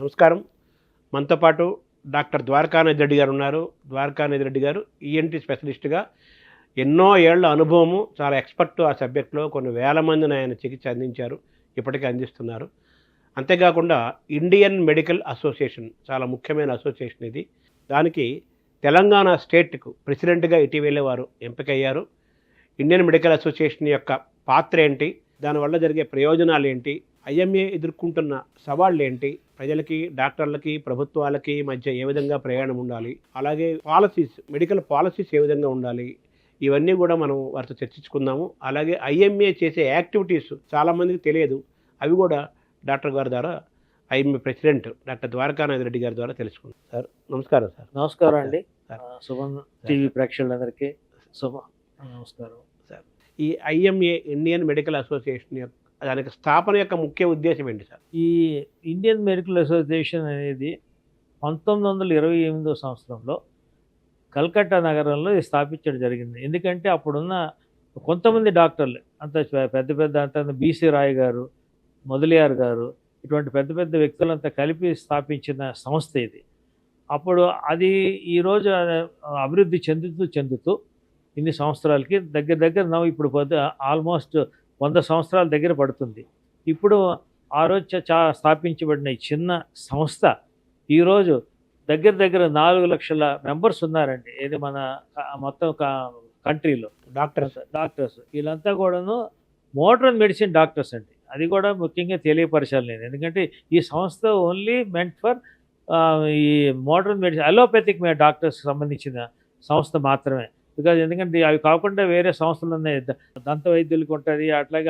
నమస్కారం. మనతో పాటు డాక్టర్ ద్వారకానాథ్ రెడ్డి గారు ఉన్నారు. ద్వారకానాథ్ రెడ్డి గారు ఈఎన్టీ స్పెషలిస్ట్గా ఎన్నో ఏళ్ల అనుభవము, చాలా ఎక్స్పర్ట్ ఆ సబ్జెక్ట్లో. కొన్ని వేల మందిని ఆయన చికిత్స అందించారు, ఇప్పటికీ అందిస్తున్నారు. అంతేకాకుండా ఇండియన్ మెడికల్ అసోసియేషన్ చాలా ముఖ్యమైన అసోసియేషన్ ఇది. దానికి తెలంగాణ స్టేట్కు ప్రెసిడెంట్గా ఇటీవలే వారు ఎంపికయ్యారు. ఇండియన్ మెడికల్ అసోసియేషన్ యొక్క పాత్ర ఏంటి, దానివల్ల జరిగే ప్రయోజనాలు ఏంటి, ఐఎంఏ ఎదుర్కొంటున్న సవాళ్ళు ఏంటి, ప్రజలకి, డాక్టర్లకి, ప్రభుత్వాలకి మధ్య ఏ విధంగా ప్రయాణం ఉండాలి, అలాగే పాలసీస్, మెడికల్ పాలసీస్ ఏ విధంగా ఉండాలి, ఇవన్నీ కూడా మనం వారితో చర్చించుకుందాము. అలాగే ఐఎంఏ చేసే యాక్టివిటీస్ చాలామందికి తెలియదు, అవి కూడా డాక్టర్ గారి ద్వారా, IMA president doctor Dwarakanath Reddy గారి ద్వారా తెలుసుకుందాం. సార్ నమస్కారం. సార్ నమస్కారం అండి. శుభం టీవీ ప్రేక్షకులందరికీ శుభం నమస్కారం. సార్, ఈ ఐఎంఏ ఇండియన్ మెడికల్ అసోసియేషన్ యొక్క దానికి స్థాపన యొక్క ముఖ్య ఉద్దేశం ఏంటి సార్? ఈ ఇండియన్ మెడికల్ అసోసియేషన్ అనేది 1928 సంవత్సరంలో కల్కట్టా నగరంలో ఇది స్థాపించడం జరిగింది. ఎందుకంటే అప్పుడున్న కొంతమంది డాక్టర్లు, అంత పెద్ద అంత బీసీ రాయ్ గారు, మొదలియార్ గారు, ఇటువంటి పెద్ద వ్యక్తులంతా కలిపి స్థాపించిన సంస్థ ఇది. అప్పుడు అది ఈరోజు అభివృద్ధి చెందుతూ ఇన్ని సంవత్సరాలకి దగ్గర ఇప్పుడు ఆల్మోస్ట్ 100 సంవత్సరాల దగ్గర పడుతుంది. ఇప్పుడు ఆ రోజు స్థాపించబడిన ఈ చిన్న సంస్థ ఈరోజు దగ్గర 4 లక్షల మెంబర్స్ ఉన్నారండి. ఇది మన మొత్తం కంట్రీలో డాక్టర్స్ వీళ్ళంతా కూడాను మోడర్న్ మెడిసిన్ డాక్టర్స్ అండి. అది కూడా ముఖ్యంగా తెలియపరచాలి నేను. ఎందుకంటే ఈ సంస్థ ఓన్లీ మెంట్ ఫర్ ఈ మోడర్న్ మెడిసిన్, అలోపతిక్ డాక్టర్స్కి సంబంధించిన సంస్థ మాత్రమే. బికాజ్ ఎందుకంటే అవి కాకుండా వేరే సంస్థలు ఉన్నాయి, దంత వైద్యులకు ఉంటుంది, అట్లాగే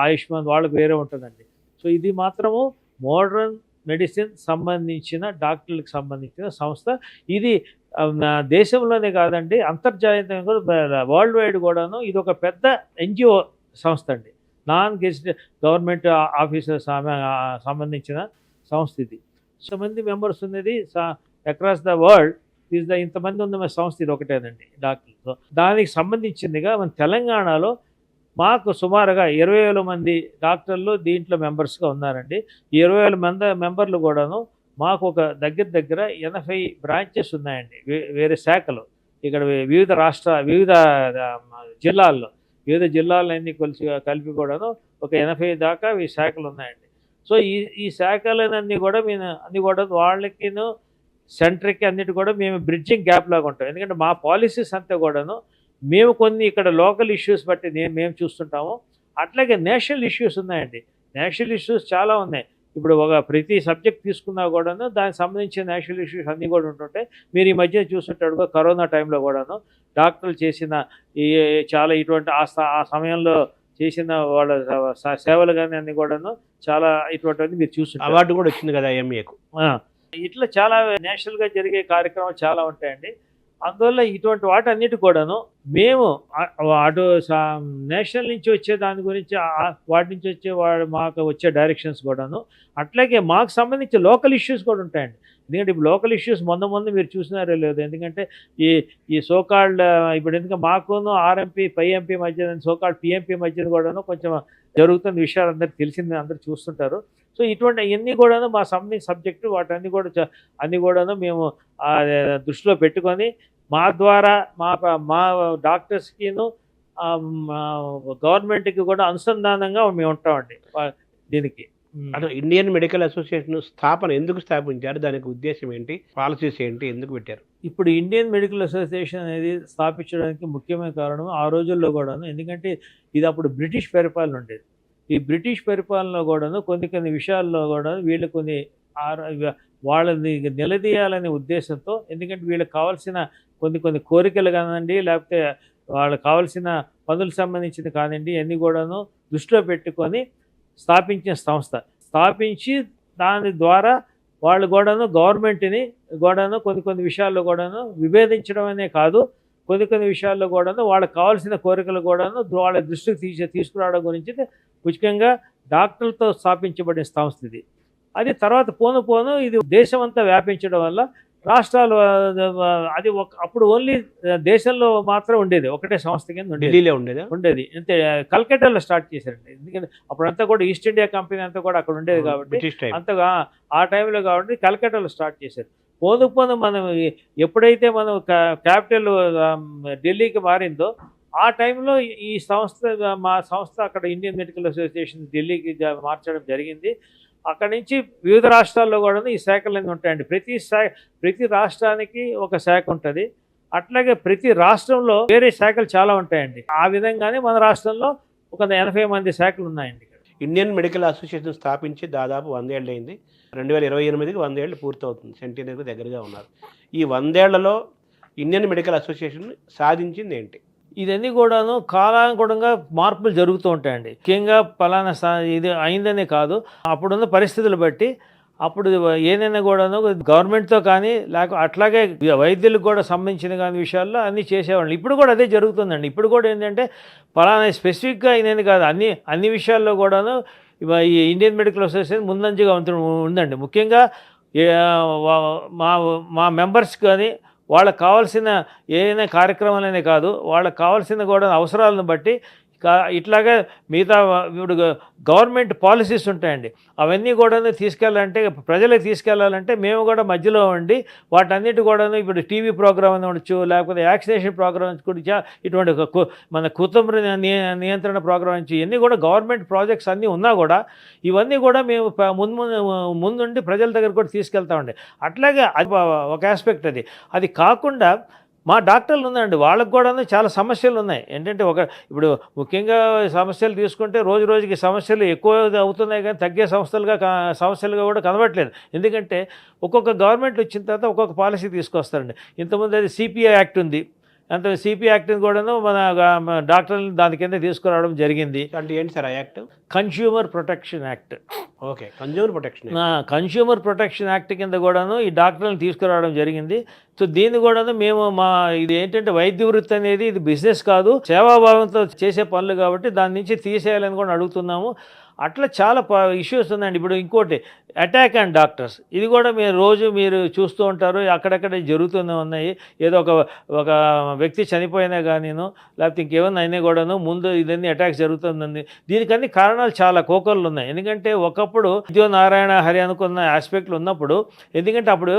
ఆయుష్మాన్ వాళ్ళకి వేరే ఉంటుందండి. సో ఇది మాత్రము మోడర్న్ మెడిసిన్ సంబంధించిన డాక్టర్లకు సంబంధించిన సంస్థ. ఇది దేశంలోనే కాదండి, అంతర్జాతీయంగా కూడా, వరల్డ్ వైడ్ కూడాను ఇది ఒక పెద్ద ఎన్జిఓ సంస్థ అండి. నాన్ గెజిటెడ్ గవర్నమెంట్ ఆఫీసర్ సంబంధించిన సంస్థ ఇది. ఇంతమంది మెంబర్స్ ఉన్నది అక్రాస్ ద వరల్డ్. ఇంతమంది ఉన్న సంస్థ ఇది ఒకటేనండి డాక్టర్లతో. దానికి సంబంధించిందిగా మన తెలంగాణలో మాకు సుమారుగా 20,000 మంది డాక్టర్లు దీంట్లో మెంబర్స్గా ఉన్నారండి. ఈ 20,000 మెంబర్లు కూడాను మాకు ఒక దగ్గర 80 బ్రాంచెస్ ఉన్నాయండి, వేరే శాఖలు. ఇక్కడ వివిధ జిల్లాలన్నీ కలిపి కూడాను ఒక 80 దాకా ఈ శాఖలు ఉన్నాయండి. సో ఈ శాఖలన్నీ కూడా అన్ని కూడా వాళ్ళకిను సెంటర్కి అన్నిటి కూడా మేము బ్రిడ్జింగ్ గ్యాప్ లాగా ఉంటాం. ఎందుకంటే మా పాలసీస్ అంతా కూడాను మేము కొన్ని ఇక్కడ లోకల్ ఇష్యూస్ బట్టి మేము చూస్తుంటాము. అట్లాగే నేషనల్ ఇష్యూస్ ఉన్నాయండి. నేషనల్ ఇష్యూస్ చాలా ఉన్నాయి. ఇప్పుడు ప్రతి సబ్జెక్ట్ తీసుకున్నా కూడాను దానికి సంబంధించిన నేషనల్ ఇష్యూస్ అన్నీ కూడా ఉంటుంటాయి. మీరు ఈ మధ్య చూస్తుంటాడుగా కరోనా టైంలో కూడాను డాక్టర్లు చేసిన చాలా ఇటువంటి ఆ సమయంలో చేసిన వాళ్ళ సేవలు కానీ అన్నీ కూడాను చాలా ఇటువంటివన్నీ మీరు చూస్తుంటారు. అవార్డు కూడా వచ్చింది కదా ఎంఏకు. ఇట్లా చాలా నేషనల్గా జరిగే కార్యక్రమాలు చాలా ఉంటాయండి. అందువల్ల ఇటువంటి వాటన్నిటి కూడాను మేము అటు నేషనల్ నుంచి వచ్చే దాని గురించి, వాటి నుంచి మాకు వచ్చే డైరెక్షన్స్ కూడాను, అట్లాగే మాకు సంబంధించి లోకల్ ఇష్యూస్ కూడా ఉంటాయండి. ఎందుకంటే ఇప్పుడు లోకల్ ఇష్యూస్ ముందు మీరు చూసినారో లేదు. ఎందుకంటే ఈ సోకాల్డ్ ఇప్పుడు ఎందుకంటే మాకును ఆర్ఎంపీ పై ఎంపీ మధ్య, సోకాల్డ్ పిఎంపీ మధ్యన కూడాను కొంచెం జరుగుతున్న విషయాలు అందరికీ తెలిసింది, అందరూ చూస్తుంటారు. సో ఇటువంటి అవన్నీ కూడాను మా సంబంధించిన సబ్జెక్టు, వాటన్నీ అన్నీ కూడాను మేము దృష్టిలో పెట్టుకొని మా ద్వారా మా డాక్టర్స్కిను గవర్నమెంట్కి కూడా అనుసంధానంగా మేము ఉంటామండి. దీనికి అసలు ఇండియన్ మెడికల్ అసోసియేషన్ స్థాపన ఎందుకు స్థాపించారు, దానికి ఉద్దేశం ఏంటి, పాలసీస్ ఏంటి, ఎందుకు పెట్టారు? ఇప్పుడు ఇండియన్ మెడికల్ అసోసియేషన్ అనేది స్థాపించడానికి ముఖ్యమైన కారణం ఆ రోజుల్లో కూడాను, ఎందుకంటే ఇది అప్పుడు బ్రిటిష్ పరిపాలన ఉండేది. ఈ బ్రిటిష్ పరిపాలనలో కూడాను కొన్ని విషయాల్లో కూడా వీళ్ళు వాళ్ళని నిలదీయాలనే ఉద్దేశంతో, ఎందుకంటే వీళ్ళకి కావాల్సిన కొన్ని కోరికలు కానివ్వండి, లేకపోతే వాళ్ళకి కావాల్సిన పనులకు సంబంధించింది కానివ్వండి, అన్నీ కూడాను దృష్టిలో పెట్టుకొని స్థాపించిన సంస్థ. స్థాపించి దాని ద్వారా వాళ్ళు కూడాను గవర్నమెంట్ని కూడాను కొన్ని విషయాల్లో కూడాను విభేదించడం అనే కాదు, కొన్ని విషయాల్లో కూడాను వాళ్ళకి కావాల్సిన కోరికలు కూడాను వాళ్ళ దృష్టికి తీసుకురావడం గురించి ముఖ్యంగా డాక్టర్లతో స్థాపించబడిన సంస్థ ఇది. అది తర్వాత పోను ఇది దేశమంతా వ్యాపించడం వల్ల రాష్ట్రాలు అది అప్పుడు ఓన్లీ దేశంలో మాత్రం ఉండేది, ఒకటే సంస్థ కింద ఉండేది. ఢిల్లీలో ఉండేదా? ఉండేది అంతే. కల్కట్టాలో స్టార్ట్ చేశారండి, ఎందుకంటే అప్పుడంతా కూడా ఈస్ట్ ఇండియా కంపెనీ అంతా కూడా అక్కడ ఉండేది కాబట్టి, బ్రిటిష్ టైం. అంతగా ఆ టైంలో కాబట్టి కల్కట్టాలో స్టార్ట్ చేశారు. పోను పోను మనం ఎప్పుడైతే మనం క్యాపిటల్ ఢిల్లీకి మారిందో ఆ టైంలో ఈ సంస్థ, మా సంస్థ అక్కడ ఇండియన్ మెడికల్ అసోసియేషన్ ఢిల్లీకి మార్చడం జరిగింది. అక్కడి నుంచి వివిధ రాష్ట్రాల్లో కూడా ఈ శాఖలన్నీ ఉంటాయండి. ప్రతి రాష్ట్రానికి ఒక శాఖ ఉంటుంది. అట్లాగే ప్రతి రాష్ట్రంలో వేరే శాఖలు చాలా ఉంటాయండి. ఆ విధంగానే మన రాష్ట్రంలో ఒక 80 మంది శాఖలు ఉన్నాయండి. ఇండియన్ మెడికల్ అసోసియేషన్ స్థాపించి దాదాపు 100 ఏళ్ళు అయింది. 2028కి 100 ఏళ్ళు పూర్తవుతుంది. సెంటీనరీకి దగ్గరగా ఉన్నారు. ఈ 100 ఏళ్లలో ఇండియన్ మెడికల్ అసోసియేషన్ సాధించింది ఏంటి? ఇదన్నీ కూడాను కాలానుగుణంగా మార్పులు జరుగుతూ ఉంటాయండి. ముఖ్యంగా పలానా ఇది అయిందనే కాదు, అప్పుడున్న పరిస్థితులు బట్టి అప్పుడు ఏదైనా కూడాను గవర్నమెంట్తో కానీ లేక అట్లాగే వైద్యులకు కూడా సంబంధించిన కానీ విషయాల్లో అన్నీ చేసేవాళ్ళు. ఇప్పుడు కూడా అదే జరుగుతుందండి. ఇప్పుడు కూడా ఏంటంటే పలానా స్పెసిఫిక్గా అయినది కాదు, అన్ని విషయాల్లో కూడాను ఈ ఇండియన్ మెడికల్ అసోసియేషన్ ముందంజగా ఉందండి. ముఖ్యంగా మా మెంబర్స్ కానీ వాళ్ళకి కావాల్సిన ఏదైనా కార్యక్రమాలనే కాదు, వాళ్ళకి కావాల్సిన కూడా అవసరాలను బట్టి ఇట్లాగా మిగతా ఇప్పుడు గవర్నమెంట్ పాలసీస్ ఉంటాయండి, అవన్నీ కూడా తీసుకెళ్ళాలంటే, ప్రజలకు తీసుకెళ్ళాలంటే మేము కూడా మధ్యలో ఉండి వాటన్నిటి కూడా ఇప్పుడు టీవీ ప్రోగ్రామ్ అని ఉండొచ్చు, లేకపోతే వ్యాక్సినేషన్ ప్రోగ్రామ్ గురించి, ఇటువంటి మన కుటుంబ నియంత్రణ ప్రోగ్రామ్ నుంచి ఇవన్నీ కూడా గవర్నమెంట్ ప్రాజెక్ట్స్ అన్నీ ఉన్నా కూడా ఇవన్నీ కూడా మేము ముందుండి ప్రజల దగ్గర కూడా తీసుకెళ్తామండి. అట్లాగే అది ఒక ఆస్పెక్ట్. అది కాకుండా మా డాక్టర్లు ఉందండి, వాళ్ళకు కూడా చాలా సమస్యలు ఉన్నాయి. ఏంటంటే ఇప్పుడు ముఖ్యంగా సమస్యలు తీసుకుంటే రోజు రోజుకి సమస్యలు ఎక్కువ అవుతున్నాయి కానీ తగ్గే సమస్యలుగా కూడా కనబడట్లేదు. ఎందుకంటే ఒక్కొక్క గవర్నమెంట్ వచ్చిన తర్వాత ఒక్కొక్క పాలసీ తీసుకొస్తారండి. ఇంతకుముందు అది సిపిఐ యాక్ట్ ఉంది, అంత సిపిఐ యాక్ట్ని కూడాను మన డాక్టర్ని దాని కింద తీసుకురావడం జరిగింది. అంటే ఏంటి సార్ ఆ act? Consumer protection act. Okay, consumer protection act కింద కూడాను ఈ డాక్టర్లను తీసుకురావడం జరిగింది. సో దీన్ని కూడాను మేము ఇది ఏంటంటే వైద్య వృత్తి అనేది ఇది బిజినెస్ కాదు, సేవాభావంతో చేసే పనులు కాబట్టి దాని నుంచి తీసేయాలని కూడా అడుగుతున్నాము. అట్లా చాలా ఇష్యూస్ ఉన్నాయండి. ఇప్పుడు ఇంకోటి అటాక్ అండ్ డాక్టర్స్, ఇది కూడా మీరు చూస్తూ ఉంటారు, అక్కడక్కడ జరుగుతూనే ఉన్నాయి. ఏదో ఒక వ్యక్తి చనిపోయినా కానీను లేకపోతే ఇంకేమన్నా అయినా కూడాను ముందు ఇదన్నీ అటాక్స్ జరుగుతుందండి. దీనికన్నీ కారణాలు చాలా కోకొల్లు ఉన్నాయి. ఎందుకంటే ఒకప్పుడు విద్యో నారాయణ హరి అనుకున్న ఆస్పెక్ట్లు ఉన్నప్పుడు, ఎందుకంటే అప్పుడు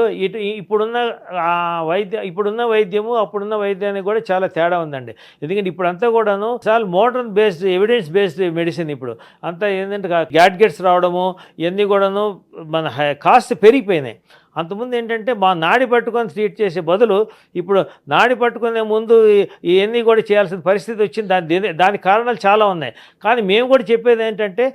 ఇప్పుడున్న వైద్యము అప్పుడున్న వైద్యానికి కూడా చాలా తేడా ఉందండి. ఎందుకంటే ఇప్పుడంతా కూడాను చాలా modern based, evidence based medicine. ఇప్పుడు అంతా ఏంటంటే గ్యాడ్గెట్స్ రావడము ఇవన్నీ కూడాను మన కాస్ట్ పెరిగిపోయినాయి. అంతకుముందు ఏంటంటే మా నాడి పట్టుకొని ట్రీట్ చేసే బదులు ఇప్పుడు నాడి పట్టుకునే ముందు ఇవన్నీ కూడా చేయాల్సిన పరిస్థితి వచ్చింది. దాని కారణాలు చాలా ఉన్నాయి. కానీ మేము కూడా చెప్పేది ఏంటంటే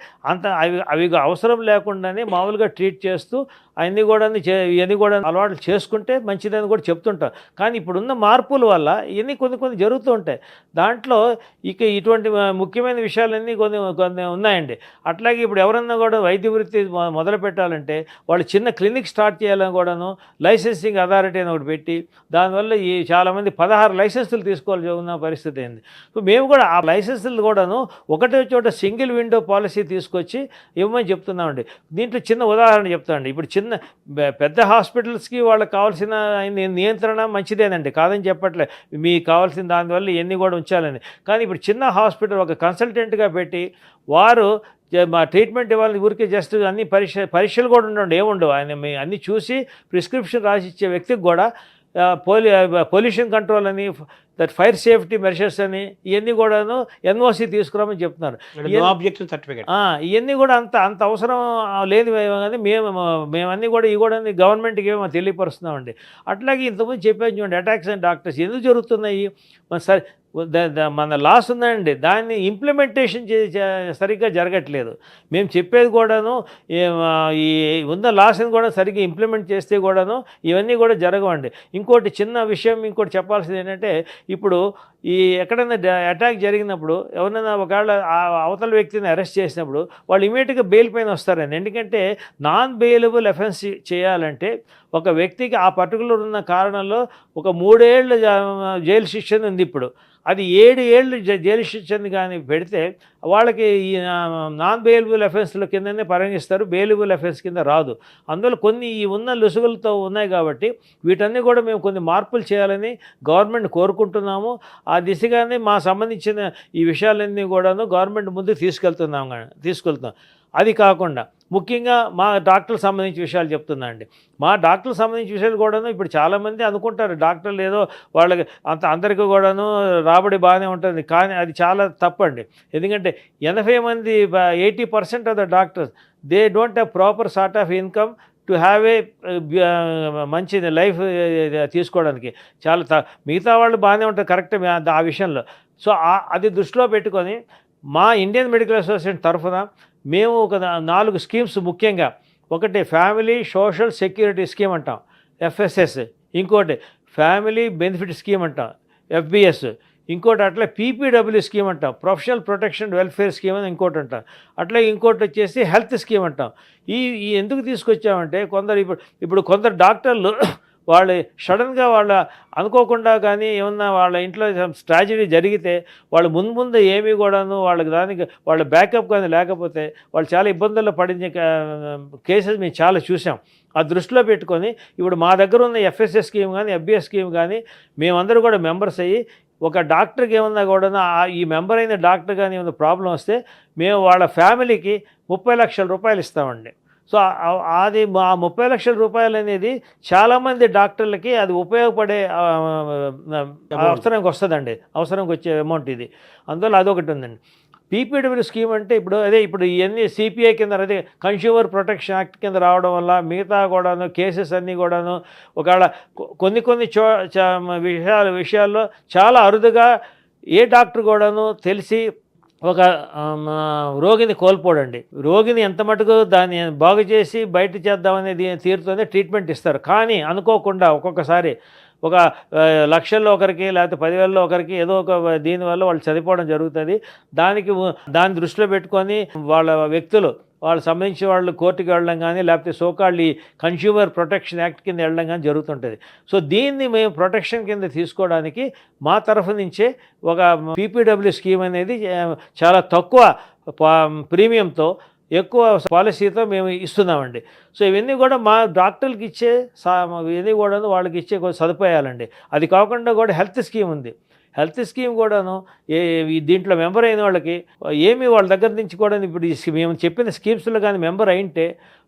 అవి అవసరం లేకుండానే మామూలుగా ట్రీట్ చేస్తూ ఇవన్నీ కూడా అలవాట్లు చేసుకుంటే మంచిదని కూడా చెప్తుంటాం. కానీ ఇప్పుడున్న మార్పుల వల్ల ఇవన్నీ కొన్ని జరుగుతూ ఉంటాయి. దాంట్లో ఇటువంటి ముఖ్యమైన విషయాలన్నీ కొన్ని ఉన్నాయండి. అట్లాగే ఇప్పుడు ఎవరన్నా కూడా వైద్య వృత్తి మొదలు పెట్టాలంటే వాళ్ళు చిన్న క్లినిక్ స్టార్ట్ చేయాలని కూడాను లైసెన్సింగ్ అథారిటీ అని ఒకటి పెట్టి దానివల్ల చాలామంది 16 లైసెన్సులు తీసుకోవాల్సి ఉన్న పరిస్థితి అయింది. సో మేము కూడా ఆ లైసెన్సులు కూడాను ఒకటే చోట సింగిల్ విండో పాలసీ తీసుకొచ్చి ఇవ్వమని చెప్తున్నామండి. దీంట్లో చిన్న ఉదాహరణ చెప్తామండి. ఇప్పుడు పెద్ద హాస్పిటల్స్కి వాళ్ళకి కావాల్సిన నియంత్రణ మంచిదేనండి, కాదని చెప్పట్లే, మీకు కావాల్సిన దానివల్ల ఇవన్నీ కూడా ఉంచాలని. కానీ ఇప్పుడు చిన్న హాస్పిటల్ ఒక కన్సల్టెంట్గా పెట్టి వారు మా ట్రీట్మెంట్ ఇవ్వాలి, ఊరికే జస్ట్ అన్ని పరీక్షలు కూడా ఉండండి, ఏముండవు. ఆయన అన్నీ చూసి ప్రిస్క్రిప్షన్ రాసి ఇచ్చే వ్యక్తికి కూడా పొల్యూషన్ కంట్రోల్ అని, ఫైర్ సేఫ్టీ మెషర్స్ అని ఇవన్నీ కూడాను ఎన్ఓసి తీసుకురామని చెప్తున్నారు. ఇవన్నీ కూడా అంత అవసరం లేని కానీ మేమన్నీ కూడా గవర్నమెంట్కి ఏమో తెలియపరుస్తున్నామండి. అట్లాగే ఇంతకుముందు చెప్పాను చూడండి, అటాక్స్ అండ్ డాక్టర్స్ ఎందుకు జరుగుతున్నాయి? సరే మన లాస్ ఉందండి, దాన్ని ఇంప్లిమెంటేషన్ సరిగ్గా జరగట్లేదు. మేము చెప్పేది కూడాను ఈ ఉన్న లాస్ని కూడా సరిగ్గా ఇంప్లిమెంట్ చేస్తే కూడాను ఇవన్నీ కూడా జరగవండి. ఇంకోటి చిన్న విషయం ఇంకోటి చెప్పాల్సింది ఏంటంటే, ఇప్పుడు ఎక్కడైనా అటాక్ జరిగినప్పుడు ఎవరైనా ఒకవేళ అవతల వ్యక్తిని అరెస్ట్ చేసినప్పుడు వాళ్ళు ఇమీడియట్గా బెయిల్ పైన వస్తారండి. ఎందుకంటే నాన్ బెయిలబుల్ అఫెన్స్ చేయాలంటే ఒక వ్యక్తికి ఆ పర్టికులర్ ఉన్న కారణంలో ఒక 3 ఏళ్ళ జైలు శిక్ష ఉంది. ఇప్పుడు అది 7 ఏళ్ళు జైలు శిక్షని కానీ పెడితే వాళ్ళకి ఈ నాన్ బెయిలబుల్ అఫెన్స్ల కిందనే పరిగణిస్తారు, బెయిలబుల్ అఫెన్స్ కింద రాదు. అందువల్ల కొన్ని ఈ ఉన్న లొసుగులతో ఉన్నాయి కాబట్టి వీటన్నీ కూడా మేము కొన్ని మార్పులు చేయాలని గవర్నమెంట్ కోరుకుంటున్నాము. ఆ దిశగానే మా సంబంధించిన ఈ విషయాలన్నీ కూడాను గవర్నమెంట్ ముందుకు తీసుకెళ్తున్నాం. అది కాకుండా ముఖ్యంగా మా డాక్టర్లకు సంబంధించిన విషయాలు చెప్తున్నా అండి. మా డాక్టర్లకు సంబంధించిన విషయాలు కూడాను ఇప్పుడు చాలామంది అనుకుంటారు డాక్టర్లు ఏదో వాళ్ళకి అందరికీ కూడాను రాబడి బాగానే ఉంటుంది, కానీ అది చాలా తప్పండి. ఎందుకంటే 80% of the doctors they don't have proper sort of income to have a మంచి లైఫ్ తీసుకోవడానికి. మిగతా వాళ్ళు బాగానే ఉంటారు కరెక్ట్ ఆ విషయంలో. సో అది దృష్టిలో పెట్టుకొని మా ఇండియన్ మెడికల్ అసోసియేషన్ తరఫున మేము ఒక 4 స్కీమ్స్ ముఖ్యంగా, ఒకటి ఫ్యామిలీ సోషల్ సెక్యూరిటీ స్కీమ్ అంటాం FSS, ఇంకోటి ఫ్యామిలీ బెనిఫిట్ స్కీమ్ అంటాం FBS, ఇంకోటి అట్లా PPW స్కీమ్ అంటాం ప్రొఫెషనల్ ప్రొటెక్షన్ వెల్ఫేర్ స్కీమ్ అని ఇంకోటి అంటాం. అట్లా ఇంకోటి వచ్చేసి హెల్త్ స్కీమ్ అంటాం. ఈ ఎందుకు తీసుకొచ్చామంటే ఇప్పుడు కొందరు డాక్టర్లు వాళ్ళు సడన్గా వాళ్ళ అనుకోకుండా కానీ ఏమన్నా వాళ్ళ ఇంట్లో ట్రాజడీ జరిగితే వాళ్ళు ముందు ఏమీ కూడాను వాళ్ళ బ్యాకప్ కానీ లేకపోతే వాళ్ళు చాలా ఇబ్బందుల్లో పడిన కేసెస్ మేము చాలా చూసాం. ఆ దృష్టిలో పెట్టుకొని ఇప్పుడు మా దగ్గర ఉన్న FSS స్కీమ్ కానీ FBS స్కీమ్ కానీ మేమందరూ కూడా మెంబర్స్ అయ్యి ఒక డాక్టర్కి ఏమన్నా కూడా ఈ మెంబర్ అయిన డాక్టర్ కానీ ఏమన్నా ప్రాబ్లం వస్తే మేము వాళ్ళ ఫ్యామిలీకి 30 లక్షల రూపాయలు ఇస్తామండి. సో అది మా 30 లక్షల రూపాయలు అనేది చాలామంది డాక్టర్లకి అది ఉపయోగపడే అవసరానికి వస్తుందండి, అవసరానికి వచ్చే అమౌంట్ ఇది. అందువల్ల అదొకటి ఉందండి. PPW స్కీమ్ అంటే ఇప్పుడు ఇవన్నీ CPI కింద, అదే కన్స్యూమర్ ప్రొటెక్షన్ యాక్ట్ కింద రావడం వల్ల మిగతా కూడాను కేసెస్ అన్నీ కూడాను ఒకవేళ కొన్ని విషయాల్లో చాలా అరుదుగా ఏ డాక్టర్ కూడాను తెలిసి ఒక రోగిని కోల్పోడండి. రోగిని ఎంత మటుకు దాన్ని బాగు చేసి బయట చేద్దామనేది తీరుతోనే ట్రీట్మెంట్ ఇస్తారు. కానీ అనుకోకుండా ఒక్కొక్కసారి ఒక లక్షల్లో ఒకరికి లేకపోతే 10,000లో ఒకరికి ఏదో ఒక దీనివల్ల వాళ్ళు చనిపోవడం జరుగుతుంది. దాన్ని దృష్టిలో పెట్టుకొని వాళ్ళు సంబంధించిన వాళ్ళు కోర్టుకి వెళ్ళడం కానీ లేకపోతే సోకాళ్ళు ఈ కన్స్యూమర్ ప్రొటెక్షన్ యాక్ట్ కింద వెళ్ళడం కానీ జరుగుతుంటుంది. సో దీన్ని మేము ప్రొటెక్షన్ కింద తీసుకోవడానికి మా తరఫు నుంచే ఒక PPW స్కీమ్ అనేది చాలా తక్కువ ప్రీమియంతో ఎక్కువ పాలసీతో మేము ఇస్తున్నామండి. సో ఇవన్నీ కూడా మా డాక్టర్లకి ఇవన్నీ కూడా వాళ్ళకి ఇచ్చే సదుపాయాలండి. అది కాకుండా కూడా హెల్త్ స్కీమ్ ఉంది. హెల్త్ స్కీమ్ కూడాను దీంట్లో మెంబర్ అయిన వాళ్ళకి ఏమి వాళ్ళ దగ్గర నుంచి కూడా ఇప్పుడు మేము చెప్పిన స్కీమ్స్లో కానీ మెంబర్ అయింటే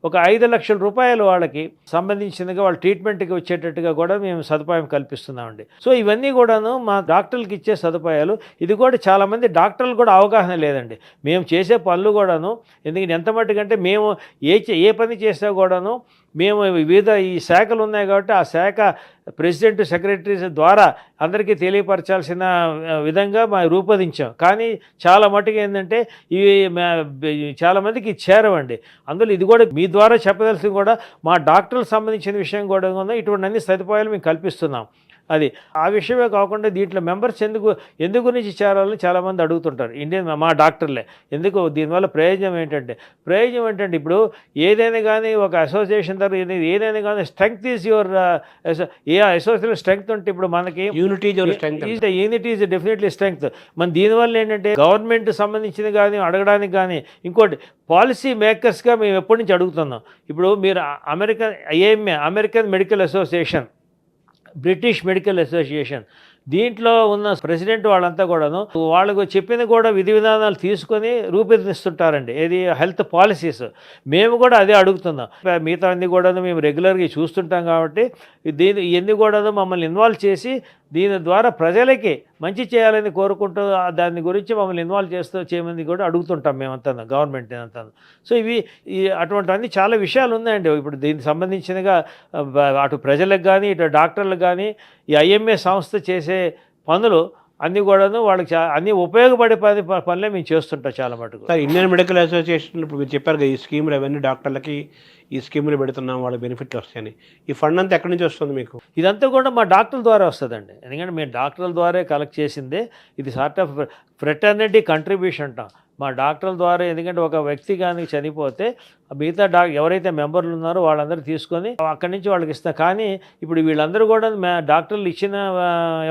ఒక 5 లక్షల రూపాయలు వాళ్ళకి సంబంధించినగా వాళ్ళ ట్రీట్మెంట్కి వచ్చేటట్టుగా కూడా మేము సదుపాయం కల్పిస్తున్నామండి. సో ఇవన్నీ కూడాను మా డాక్టర్లకి ఇచ్చే సదుపాయాలు. ఇది కూడా చాలామంది డాక్టర్లు కూడా అవగాహన లేదండి మేము చేసే పనులు కూడాను. ఎందుకంటే ఎంత మట్టుకంటే మేము ఏ పని చేసా కూడాను మేము వివిధ ఈ శాఖలు ఉన్నాయి కాబట్టి ఆ శాఖ ప్రెసిడెంట్ సెక్రటరీస్ ద్వారా అందరికీ తెలియపరచాల్సిన విధంగా మేము రూపొందించాం. కానీ చాలా మటుకు ఏంటంటే ఇవి చాలామందికి చేరవండి. అందులో ఇది కూడా మీ ద్వారా చెప్పదలసింది కూడా మా డాక్టర్లకు సంబంధించిన విషయం కూడా ఉందో ఇటువంటి అన్ని సదుపాయాలు మేము కల్పిస్తున్నాం. అది ఆ విషయమే కాకుండా దీంట్లో మెంబర్స్ ఎందుకు గురించి చేరాలని చాలామంది అడుగుతుంటారు మా డాక్టర్లే. దీనివల్ల ప్రయోజనం ఏంటంటే ఇప్పుడు ఏదైనా కానీ ఒక అసోసియేషన్ తర్వాత ఏదైనా కానీ strength is your association strength ఉంటే ఇప్పుడు మనకి యూనిటీ ఈజ్ డెఫినెట్లీ స్ట్రెంగ్త్. మన దీనివల్ల ఏంటంటే గవర్నమెంట్ సంబంధించింది కానీ అడగడానికి కానీ ఇంకోటి పాలసీ మేకర్స్గా మేము ఎప్పటి నుంచి అడుగుతున్నాం. ఇప్పుడు మీరు American medical association, British medical association, దీంట్లో ఉన్న ప్రెసిడెంట్ వాళ్ళంతా కూడాను వాళ్ళకు చెప్పింది కూడా విధి విధానాలు తీసుకొని రూపొందిస్తుంటారండి. ఏది హెల్త్ పాలసీస్. మేము కూడా అదే అడుగుతున్నాం. మిగతా అన్నీ కూడా మేము రెగ్యులర్గా చూస్తుంటాం కాబట్టి ఇవన్నీ కూడా మమ్మల్ని ఇన్వాల్వ్ చేసి దీని ద్వారా ప్రజలకి మంచి చేయాలని కోరుకుంటూ దాని గురించి మమ్మల్ని ఇన్వాల్వ్ చేయమని కూడా అడుగుతుంటాం మేమంతా గవర్నమెంట్ అంతా. సో అటువంటివన్నీ చాలా విషయాలు ఉన్నాయండి. ఇప్పుడు దీనికి సంబంధించినగా అటు ప్రజలకు కానీ ఇటు డాక్టర్లకు కానీ ఈ IMA సంస్థ చేసే పనులు అన్నీ కూడాను వాళ్ళకి అన్నీ ఉపయోగపడే పనులే మేము చేస్తుంటాం చాలా మటుకు. సార్, ఇండియన్ మెడికల్ అసోసియేషన్ ఇప్పుడు మీరు చెప్పారు కదా ఈ స్కీములు అవన్నీ డాక్టర్లకి ఈ స్కీములు పెడుతున్నాం వాళ్ళ బెనిఫిట్లు వస్తాయని. ఈ ఫండ్ అంతా ఎక్కడి నుంచి వస్తుంది మీకు? ఇదంతా కూడా మా డాక్టర్ల ద్వారా వస్తుందండి. ఎందుకంటే మేము డాక్టర్ల ద్వారా కలెక్ట్ చేసిందే. ఇది సార్ట్ ఆఫ్ ఫ్రెటర్నిటీ కంట్రిబ్యూషన్ అంటాం. మా డాక్టర్ల ద్వారా. ఎందుకంటే ఒక వ్యక్తి కానీ చనిపోతే మిగతా ఎవరైతే మెంబర్లు ఉన్నారో వాళ్ళందరూ తీసుకొని అక్కడి నుంచి వాళ్ళకి ఇస్తాం. కానీ ఇప్పుడు వీళ్ళందరూ కూడా డాక్టర్లు ఇచ్చిన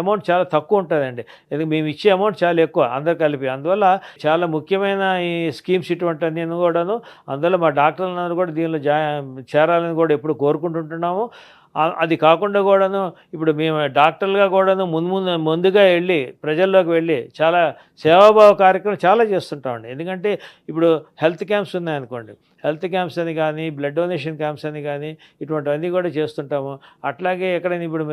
అమౌంట్ చాలా తక్కువ ఉంటుందండి. ఎందుకంటే మేము ఇచ్చే అమౌంట్ చాలా ఎక్కువ అందరు కలిపి. అందువల్ల చాలా ముఖ్యమైన ఈ స్కీమ్స్ ఇటువంటివన్నీ కూడాను, అందువల్ల మా డాక్టర్లందరూ కూడా దీనిలో చేరాలని కూడా ఎప్పుడు కోరుకుంటుంటున్నాము. అది కాకుండా కూడాను ఇప్పుడు మేము డాక్టర్లుగా కూడాను ముందుగా వెళ్ళి ప్రజల్లోకి వెళ్ళి చాలా సేవాభావ కార్యక్రమం చాలా చేస్తుంటామండి. ఎందుకంటే ఇప్పుడు హెల్త్ క్యాంప్స్ ఉన్నాయనుకోండి, హెల్త్ క్యాంప్స్ అని కానీ, బ్లడ్ డొనేషన్ క్యాంప్స్ అని కానీ, ఇటువంటివన్నీ కూడా చేస్తుంటాము. అట్లాగే ఎక్కడైనా ఇప్పుడు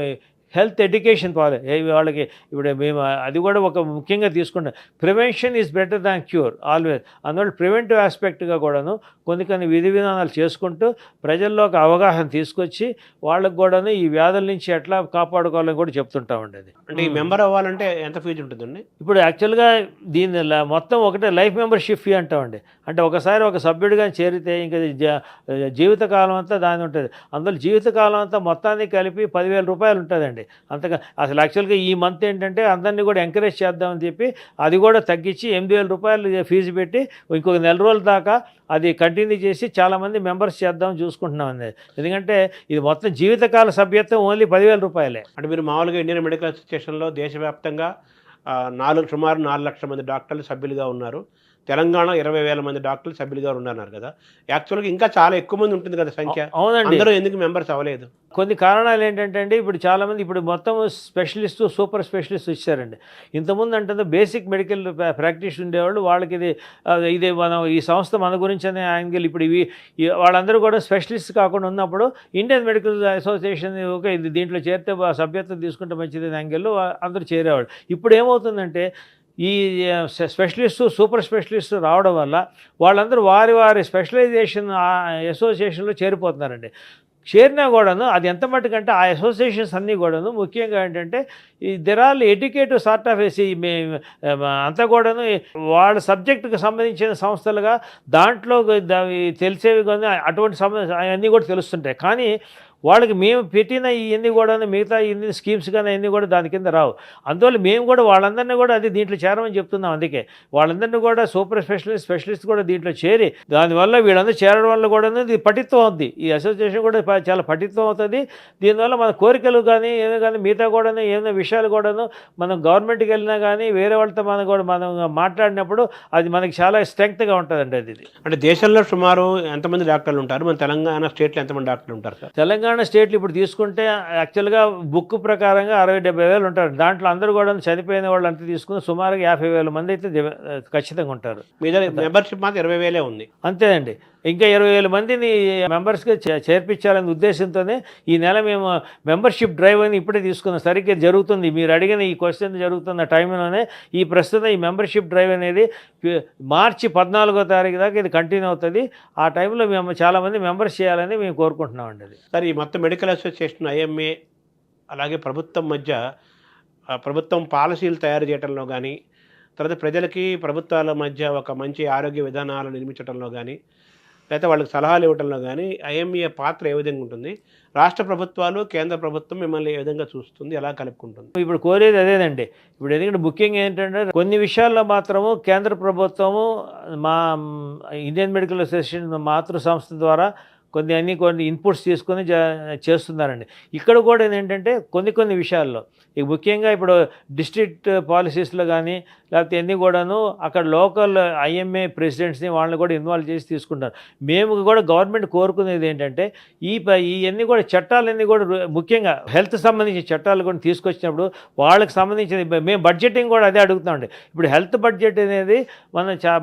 హెల్త్ ఎడ్యుకేషన్ వాళ్ళకి ఇప్పుడు మేము అది కూడా ఒక ముఖ్యంగా తీసుకుంటాం. Prevention is better than cure always. అందువల్ల ప్రివెంటివ్ ఆస్పెక్ట్గా కూడాను కొన్ని విధి విధానాలు చేసుకుంటూ ప్రజల్లోకి అవగాహన తీసుకొచ్చి వాళ్ళకు కూడాను ఈ వ్యాధుల నుంచి ఎట్లా కాపాడుకోవాలని కూడా చెప్తుంటామండి. అది అంటే ఈ మెంబర్ అవ్వాలంటే ఎంత ఫీజు ఉంటుందండి? ఇప్పుడు యాక్చువల్గా దీన్ని మొత్తం ఒకటే లైఫ్ మెంబర్షిప్ ఫీ అంటామండి. అంటే ఒకసారి ఒక సభ్యుడిగా చేరితే ఇంకా జీవితకాలం అంతా దాని ఉంటుంది. అందులో జీవితకాలం అంతా మొత్తాన్ని కలిపి 10,000 రూపాయలు ఉంటుందండి. అంతగా అసలు యాక్చువల్గా ఈ మంత్ ఏంటంటే అందరినీ కూడా ఎంకరేజ్ చేద్దామని చెప్పి అది కూడా తగ్గించి 8,000 రూపాయలు ఫీజు పెట్టి ఇంకొక నెల రోజుల దాకా అది కంటిన్యూ చేసి చాలామంది మెంబర్స్ చేద్దామని చూసుకుంటున్నాం అండి. ఎందుకంటే ఇది మొత్తం జీవితకాల సభ్యత్వం ఓన్లీ 10,000 రూపాయలే. అంటే మీరు మామూలుగా ఇండియన్ మెడికల్ అసోసియేషన్లో దేశవ్యాప్తంగా సుమారు 4 లక్షల మంది డాక్టర్లు సభ్యులుగా ఉన్నారు. తెలంగాణ 20,000 మంది డాక్టర్లు సభ్యులుగా ఉన్నారు కదా. యాక్చువల్గా ఇంకా చాలా ఎక్కువ మంది ఉంటుంది కదా సంఖ్య. అవునండి. అందరూ ఎందుకు మెంబర్స్ అవ్వలేదు? కొన్ని కారణాలు ఏంటంటే అండి, ఇప్పుడు చాలామంది ఇప్పుడు మొత్తం స్పెషలిస్టు సూపర్ స్పెషలిస్ట్ ఇచ్చారండి. ఇంతకుముందు అంటే బేసిక్ మెడికల్ ప్రాక్టీస్ ఉండేవాళ్ళు, వాళ్ళకి ఇది మనం ఈ సంస్థ మన గురించి అనే యాంగిల్. ఇప్పుడు వాళ్ళందరూ కూడా స్పెషలిస్ట్ కాకుండా ఉన్నప్పుడు ఇండియన్ మెడికల్ అసోసియేషన్ ఓకే ఇది దీంట్లో చేరితే సభ్యత్వం తీసుకుంటే మంచిది యాంగిల్లో అందరూ చేరేవాళ్ళు. ఇప్పుడు ఏమవుతుందంటే ఈ స్పెషలిస్టు సూపర్ స్పెషలిస్టు రావడం వల్ల వాళ్ళందరూ వారి స్పెషలైజేషన్ అసోసియేషన్లో చేరిపోతున్నారండి. చేరినా కూడాను అది ఎంత మట్టుకంటే ఆ అసోసియేషన్స్ అన్నీ కూడాను ముఖ్యంగా ఏంటంటే ఈ there are educative sort of వేసి అంతా కూడాను వాళ్ళ సబ్జెక్టుకు సంబంధించిన సంస్థలుగా దాంట్లో తెలిసేవి కానీ అటువంటి అవన్నీ కూడా తెలుస్తుంటాయి. కానీ వాళ్ళకి మేము పెట్టిన ఇవన్నీ కూడా మిగతా ఇన్ని స్కీమ్స్ కానీ అవన్నీ కూడా దాని కింద రావు. అందువల్ల మేము కూడా వాళ్ళందరినీ కూడా అది దీంట్లో చేరమని చెప్తున్నాం. అందుకే వాళ్ళందరినీ కూడా సూపర్ స్పెషలిస్ట్ కూడా దీంట్లో చేరి దానివల్ల వీళ్ళందరూ చేరడం వల్ల కూడా ఇది పటిత్వం అవుద్ది. ఈ అసోసియేషన్ కూడా చాలా పటిత్వం అవుతుంది. దీనివల్ల మన కోరికలు కానీ ఏమో కానీ మిగతా కూడా ఏమైనా విషయాలు కూడాను మనం గవర్నమెంట్కి వెళ్ళినా కానీ వేరే వాళ్ళతో మనం మాట్లాడినప్పుడు అది మనకి చాలా స్ట్రెంగ్త్గా ఉంటుందండి. అది అంటే దేశంలో సుమారు ఎంతమంది డాక్టర్లు ఉంటారు? మన తెలంగాణ స్టేట్లో ఎంతమంది డాక్టర్లు ఉంటారు సార్? తెలంగాణ స్టేట్లు ఇప్పుడు తీసుకుంటే యాక్చువల్గా బుక్ ప్రకారంగా 60-70 వేలు ఉంటారు. దాంట్లో అందరూ కూడా చనిపోయిన వాళ్ళు అంతా తీసుకుని సుమారుగా 50,000 మంది అయితే ఖచ్చితంగా ఉంటారు. మీ దగ్గర మెంబర్షిప్ మాత్రం 20,000 ఉంది. అంతేనండి. ఇంకా 20,000 మందిని మెంబర్స్గా చేర్పించాలనే ఉద్దేశంతోనే ఈ నెల మేము మెంబర్షిప్ డ్రైవ్ అని ఇప్పుడే తీసుకున్నాం. సరిగ్గా జరుగుతుంది, మీరు అడిగిన ఈ క్వశ్చన్ జరుగుతున్న టైంలోనే ఈ ప్రస్తుతం ఈ మెంబర్షిప్ డ్రైవ్ అనేది మార్చి 14వ తారీఖు దాకా ఇది కంటిన్యూ అవుతుంది. ఆ టైంలో మేము చాలామంది మెంబర్స్ చేయాలని మేము కోరుకుంటున్నామండి. అది సార్, ఈ మొత్తం మెడికల్ అసోసియేషన్ ఐఎంఏ అలాగే ప్రభుత్వం మధ్య ప్రభుత్వం పాలసీలు తయారు చేయడంలో కానీ, తర్వాత ప్రజలకి ప్రభుత్వాల మధ్య ఒక మంచి ఆరోగ్య విధానాలు నిర్మించడంలో కానీ, లేకపోతే వాళ్ళకి సలహాలు ఇవ్వడంలో కానీ ఐఎంఏ పాత్ర ఏ విధంగా ఉంటుంది? రాష్ట్ర ప్రభుత్వాలు కేంద్ర ప్రభుత్వం మిమ్మల్ని ఏ విధంగా చూస్తుంది, ఎలా కలుపుకుంటుంది? ఇప్పుడు కోరేది అదేనండి. ఇప్పుడు ఎందుకంటే ముఖ్యంగా ఏంటంటే కొన్ని విషయాల్లో మాత్రము కేంద్ర ప్రభుత్వము మా ఇండియన్ మెడికల్ అసోసియేషన్ మాతృ సంస్థ ద్వారా కొన్ని ఇన్పుట్స్ తీసుకొని చేస్తున్నారండి. ఇక్కడ కూడా ఏంటంటే కొన్ని విషయాల్లో ముఖ్యంగా ఇప్పుడు డిస్ట్రిక్ట్ పాలసీస్లో కానీ లేకపోతే అన్నీ కూడాను అక్కడ లోకల్ ఐఎంఏ ప్రెసిడెంట్స్ని వాళ్ళని కూడా ఇన్వాల్వ్ చేసి తీసుకుంటారు. మేము కూడా గవర్నమెంట్ కోరుకునేది ఏంటంటే ఇవన్నీ కూడా చట్టాలన్నీ కూడా ముఖ్యంగా హెల్త్ సంబంధించిన చట్టాలు కూడా తీసుకొచ్చినప్పుడు వాళ్ళకి సంబంధించిన మేము బడ్జెటింగ్ కూడా అదే అడుగుతామండి. ఇప్పుడు హెల్త్ బడ్జెట్ అనేది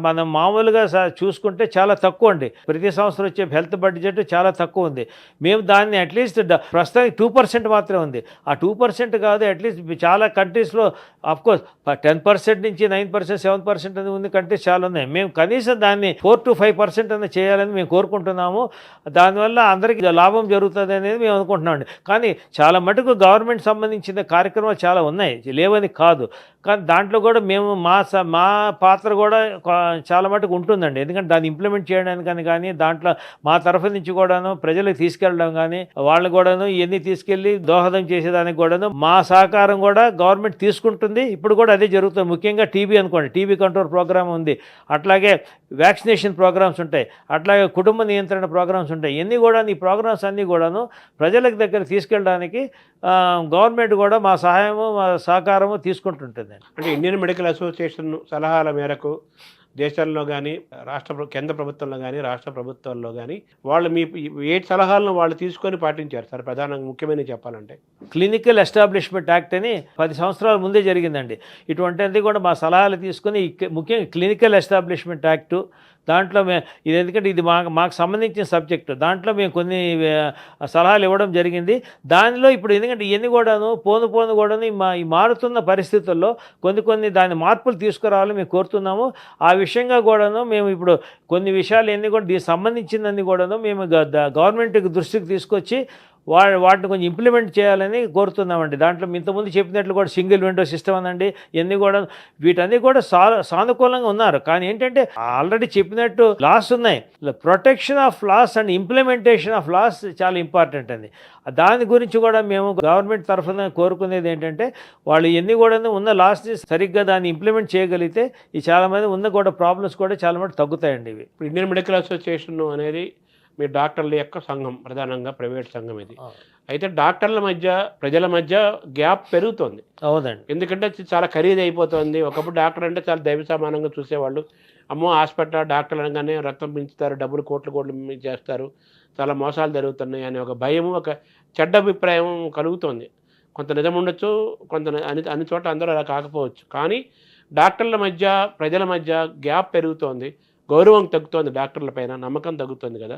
మనం మామూలుగా చూసుకుంటే చాలా తక్కువ అండి. ప్రతి సంవత్సరం వచ్చే హెల్త్ బడ్జెట్ చాలా తక్కువ ఉంది. మేము దాన్ని అట్లీస్ట్ ప్రస్తుతానికి 2% మాత్రమే ఉంది. ఆ 2% కాదు, అట్లీస్ట్ చాలా కంట్రీస్లో అఫ్కోర్స్ 10% నుంచి 9%, 7% అని ఉంది కంట్రీస్ చాలా ఉన్నాయి. మేము కనీసం దాన్ని 4 to 5% అని చేయాలని మేము కోరుకుంటున్నాము. దానివల్ల అందరికీ లాభం జరుగుతుంది అనేది మేము అనుకుంటున్నామండి. కానీ చాలా మటుకు గవర్నమెంట్ సంబంధించిన కార్యక్రమాలు చాలా ఉన్నాయి, లేవని కాదు. కానీ దాంట్లో కూడా మేము మా పాత్ర కూడా చాలా మటుకు ఉంటుందండి. ఎందుకంటే దాన్ని ఇంప్లిమెంట్ చేయడానికి కానీ దాంట్లో మా తరఫు నుంచి గురించి కూడాను ప్రజలకు తీసుకెళ్ళడం కానీ వాళ్ళు కూడాను ఇవన్నీ తీసుకెళ్లి దోహదం చేసేదానికి కూడాను మా సహకారం కూడా గవర్నమెంట్ తీసుకుంటుంది. ఇప్పుడు కూడా అదే జరుగుతుంది. ముఖ్యంగా టీబీ అనుకోండి, టీబీ కంట్రోల్ ప్రోగ్రామ్ ఉంది, అట్లాగే వ్యాక్సినేషన్ ప్రోగ్రామ్స్ ఉంటాయి, అట్లాగే కుటుంబ నియంత్రణ ప్రోగ్రామ్స్ ఉంటాయి. ఇవన్నీ కూడా ఈ ప్రోగ్రామ్స్ అన్నీ కూడాను ప్రజలకు దగ్గర తీసుకెళ్ళడానికి గవర్నమెంట్ కూడా మా సహాయము మా సహకారము తీసుకుంటుంటుంది. అంటే ఇండియన్ మెడికల్ అసోసియేషన్ సలహాల మేరకు దేశాల్లో కానీ కేంద్ర ప్రభుత్వంలో కానీ రాష్ట్ర ప్రభుత్వాల్లో కానీ వాళ్ళు మీ ఏ సలహాలను వాళ్ళు తీసుకొని పాటించారు సార్? ప్రధానంగా ముఖ్యమైన చెప్పాలంటే క్లినికల్ ఎస్టాబ్లిష్మెంట్ యాక్ట్ అని 10 సంవత్సరాల ముందే జరిగిందండి. ఇటువంటిది కూడా మా సలహాలు తీసుకొని ముఖ్యంగా క్లినికల్ ఎస్టాబ్లిష్మెంట్ యాక్టు దాంట్లో ఇది ఎందుకంటే ఇది మాకు సంబంధించిన సబ్జెక్టు, దాంట్లో మేము కొన్ని సలహాలు ఇవ్వడం జరిగింది. దానిలో ఇప్పుడు ఎందుకంటే ఇవన్నీ కూడాను పోను కూడాను ఈ మారుతున్న పరిస్థితుల్లో కొన్ని దాని మార్పులు తీసుకురావాలని మేము కోరుతున్నాము. ఆ విషయంగా కూడాను మేము ఇప్పుడు కొన్ని విషయాలు ఎన్ని కూడా దీనికి సంబంధించిందని కూడాను మేము గవర్నమెంట్కి దృష్టికి తీసుకొచ్చి వాటిని కొంచెం ఇంప్లిమెంట్ చేయాలని కోరుతున్నామండి. దాంట్లో ఇంతకుముందు చెప్పినట్లు కూడా సింగిల్ విండో సిస్టమ్ అనండి, ఇవన్నీ కూడా వీటన్నీ కూడా సానుకూలంగా ఉన్నారు. కానీ ఏంటంటే ఆల్రెడీ చెప్పినట్టు లాస్ ఉన్నాయి. Protection of laws and implementation of laws చాలా ఇంపార్టెంట్ అండి. దాని గురించి కూడా మేము గవర్నమెంట్ తరఫున కోరుకునేది ఏంటంటే వాళ్ళు ఎన్ని కూడా ఉన్న లాస్ని సరిగ్గా దాన్ని ఇంప్లిమెంట్ చేయగలిగితే ఈ చాలామంది ఉన్న కూడా ప్రాబ్లమ్స్ కూడా చాలా మంది తగ్గుతాయండి. ఇవి ఇప్పుడు ఇండియన్ మెడికల్ అసోసియేషన్ అనేది మీ డాక్టర్ల యొక్క సంఘం, ప్రధానంగా ప్రైవేట్ సంఘం ఇది. అయితే డాక్టర్ల మధ్య ప్రజల మధ్య గ్యాప్ పెరుగుతుంది. అవునండి. ఎందుకంటే చాలా ఖరీదు అయిపోతుంది. ఒకప్పుడు డాక్టర్ అంటే చాలా దైవ సమానంగా చూసేవాళ్ళు. అమ్మో హాస్పిటల్ డాక్టర్లు అనగానే రక్తం పెంచుతారు, డబ్బులు కోట్లు చేస్తారు, చాలా మోసాలు జరుగుతున్నాయి అనే ఒక భయము, ఒక చెడ్డ అభిప్రాయం కలుగుతుంది. కొంత నిజం ఉండొచ్చు, కొంత అన్ని చోట్ల అందరూ అలా కాకపోవచ్చు. కానీ డాక్టర్ల మధ్య ప్రజల మధ్య గ్యాప్ పెరుగుతోంది, గౌరవం తగ్గుతోంది, డాక్టర్ల పైన నమ్మకం తగ్గుతుంది కదా.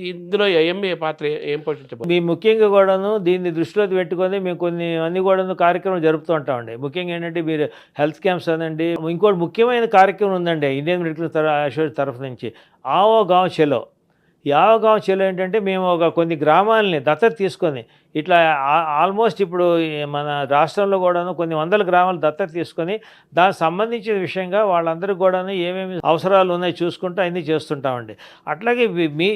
ఇందులో ఐఎంఏ పాత్ర ఏం పోషించబోతుంది? మేము ముఖ్యంగా కూడాను దీన్ని దృష్టిలో పెట్టుకొని మేము కొన్ని అన్ని కూడాను కార్యక్రమాలు జరుపుతూ ఉంటామండి. ముఖ్యంగా ఏంటంటే మీరు హెల్త్ క్యాంప్స్ అనండి, ఇంకోటి ముఖ్యమైన కార్యక్రమం ఉందండి ఇండియన్ మెడికల్ అసోసియేషన్ తరఫు నుంచి, ఆవో గావ్ చెలో. ఈ ఆవో గావ్ చెలో ఏంటంటే మేము కొన్ని గ్రామాలని దత్తత తీసుకొని ఇట్లా ఆల్మోస్ట్ ఇప్పుడు మన రాష్ట్రంలో కూడాను కొన్ని వందల గ్రామాలు దత్తత తీసుకొని దానికి సంబంధించిన విషయంగా వాళ్ళందరికీ కూడాను ఏమేమి అవసరాలు ఉన్నాయో చూసుకుంటూ అన్నీ చేస్తుంటామండి. అట్లాగే